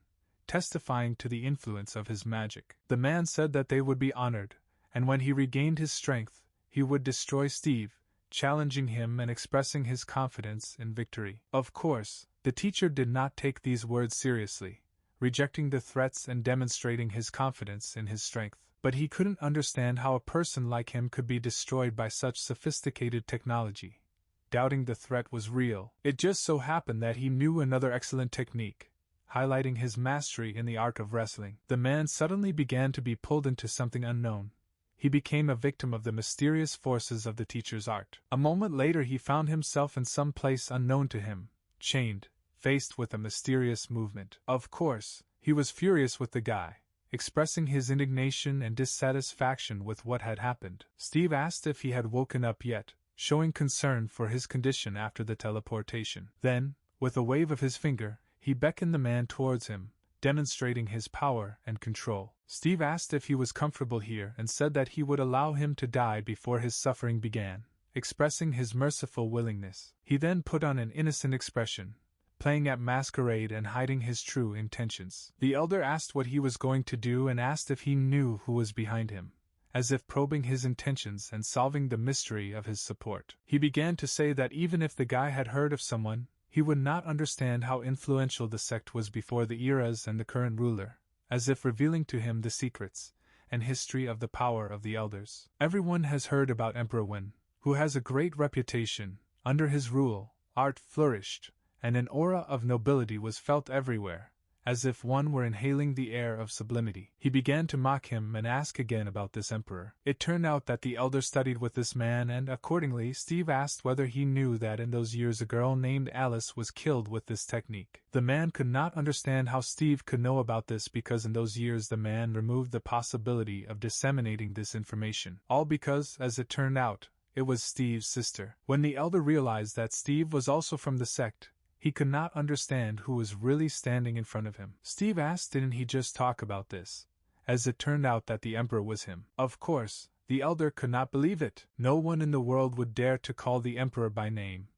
testifying to the influence of his magic. The man said that they would be honored, and when he regained his strength, he would destroy Steve, challenging him and expressing his confidence in victory. Of course, the teacher did not take these words seriously, rejecting the threats and demonstrating his confidence in his strength. But he couldn't understand how a person like him could be destroyed by such sophisticated technology, doubting the threat was real. It just so happened that he knew another excellent technique, highlighting his mastery in the art of wrestling. The man suddenly began to be pulled into something unknown. He became a victim of the mysterious forces of the teacher's art. A moment later he found himself in some place unknown to him, chained, faced with a mysterious movement. Of course, he was furious with the guy, expressing his indignation and dissatisfaction with what had happened. Steve asked if he had woken up yet, showing concern for his condition after the teleportation. Then, with a wave of his finger, he beckoned the man towards him, demonstrating his power and control. Steve asked if he was comfortable here and said that he would allow him to die before his suffering began, expressing his merciful willingness. He then put on an innocent expression, playing at masquerade and hiding his true intentions. The elder asked what he was going to do and asked if he knew who was behind him, as if probing his intentions and solving the mystery of his support. He began to say that even if the guy had heard of someone, he would not understand how influential the sect was before the eras and the current ruler, as if revealing to him the secrets and history of the power of the elders. Everyone has heard about Emperor Wen, who has a great reputation. Under his rule, art flourished, and an aura of nobility was felt everywhere, as if one were inhaling the air of sublimity. He began to mock him and ask again about this emperor. It turned out that the elder studied with this man, and accordingly Steve asked whether he knew that in those years a girl named Alice was killed with this technique. The man could not understand how Steve could know about this because in those years the man removed the possibility of disseminating this information. All because, as it turned out, it was Steve's sister. When the elder realized that Steve was also from the sect, he could not understand who was really standing in front of him. Steve asked, didn't he just talk about this? As it turned out that the emperor was him. Of course, the elder could not believe it. No one in the world would dare to call the emperor by name.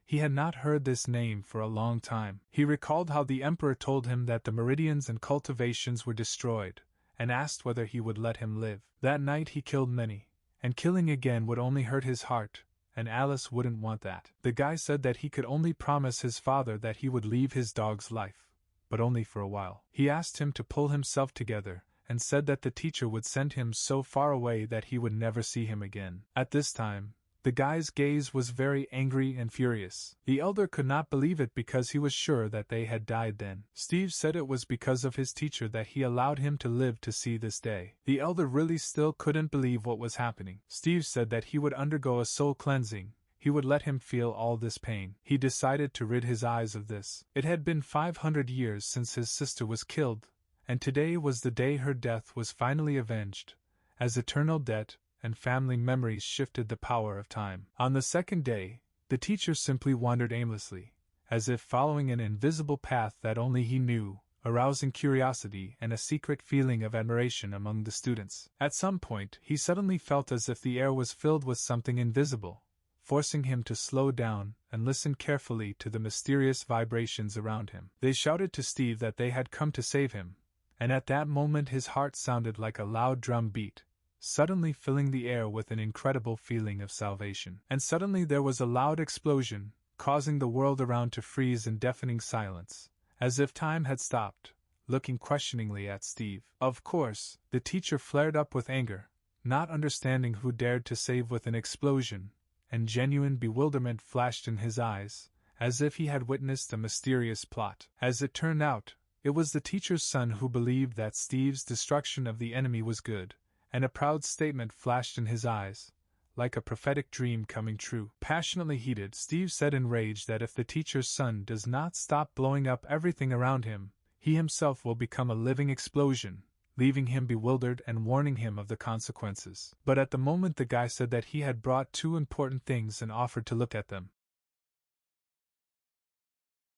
He had not heard this name for a long time. He recalled how the emperor told him that the meridians and cultivations were destroyed, and asked whether he would let him live. That night he killed many, and killing again would only hurt his heart, and Alice wouldn't want that. The guy said that he could only promise his father that he would leave his dog's life, but only for a while. He asked him to pull himself together, and said that the teacher would send him so far away that he would never see him again. At this time, the guy's gaze was very angry and furious. The elder could not believe it because he was sure that they had died then. Steve said it was because of his teacher that he allowed him to live to see this day. The elder really still couldn't believe what was happening. Steve said that he would undergo a soul cleansing. He would let him feel all this pain. He decided to rid his eyes of this. It had been 500 years since his sister was killed, and today was the day her death was finally avenged, as eternal debt and family memories shifted the power of time. On the second day, the teacher simply wandered aimlessly, as if following an invisible path that only he knew, arousing curiosity and a secret feeling of admiration among the students. At some point, he suddenly felt as if the air was filled with something invisible, forcing him to slow down and listen carefully to the mysterious vibrations around him. They shouted to Steve that they had come to save him, and at that moment his heart sounded like a loud drum beat, suddenly filling the air with an incredible feeling of salvation. And suddenly there was a loud explosion, causing the world around to freeze in deafening silence, as if time had stopped, looking questioningly at Steve. Of course, the teacher flared up with anger, not understanding who dared to save with an explosion, and genuine bewilderment flashed in his eyes, as if he had witnessed a mysterious plot. As it turned out, it was the teacher's son who believed that Steve's destruction of the enemy was good, and a proud statement flashed in his eyes, like a prophetic dream coming true. Passionately heated, Steve said in rage that if the teacher's son does not stop blowing up everything around him, he himself will become a living explosion, leaving him bewildered and warning him of the consequences. But at the moment the guy said that he had brought two important things and offered to look at them.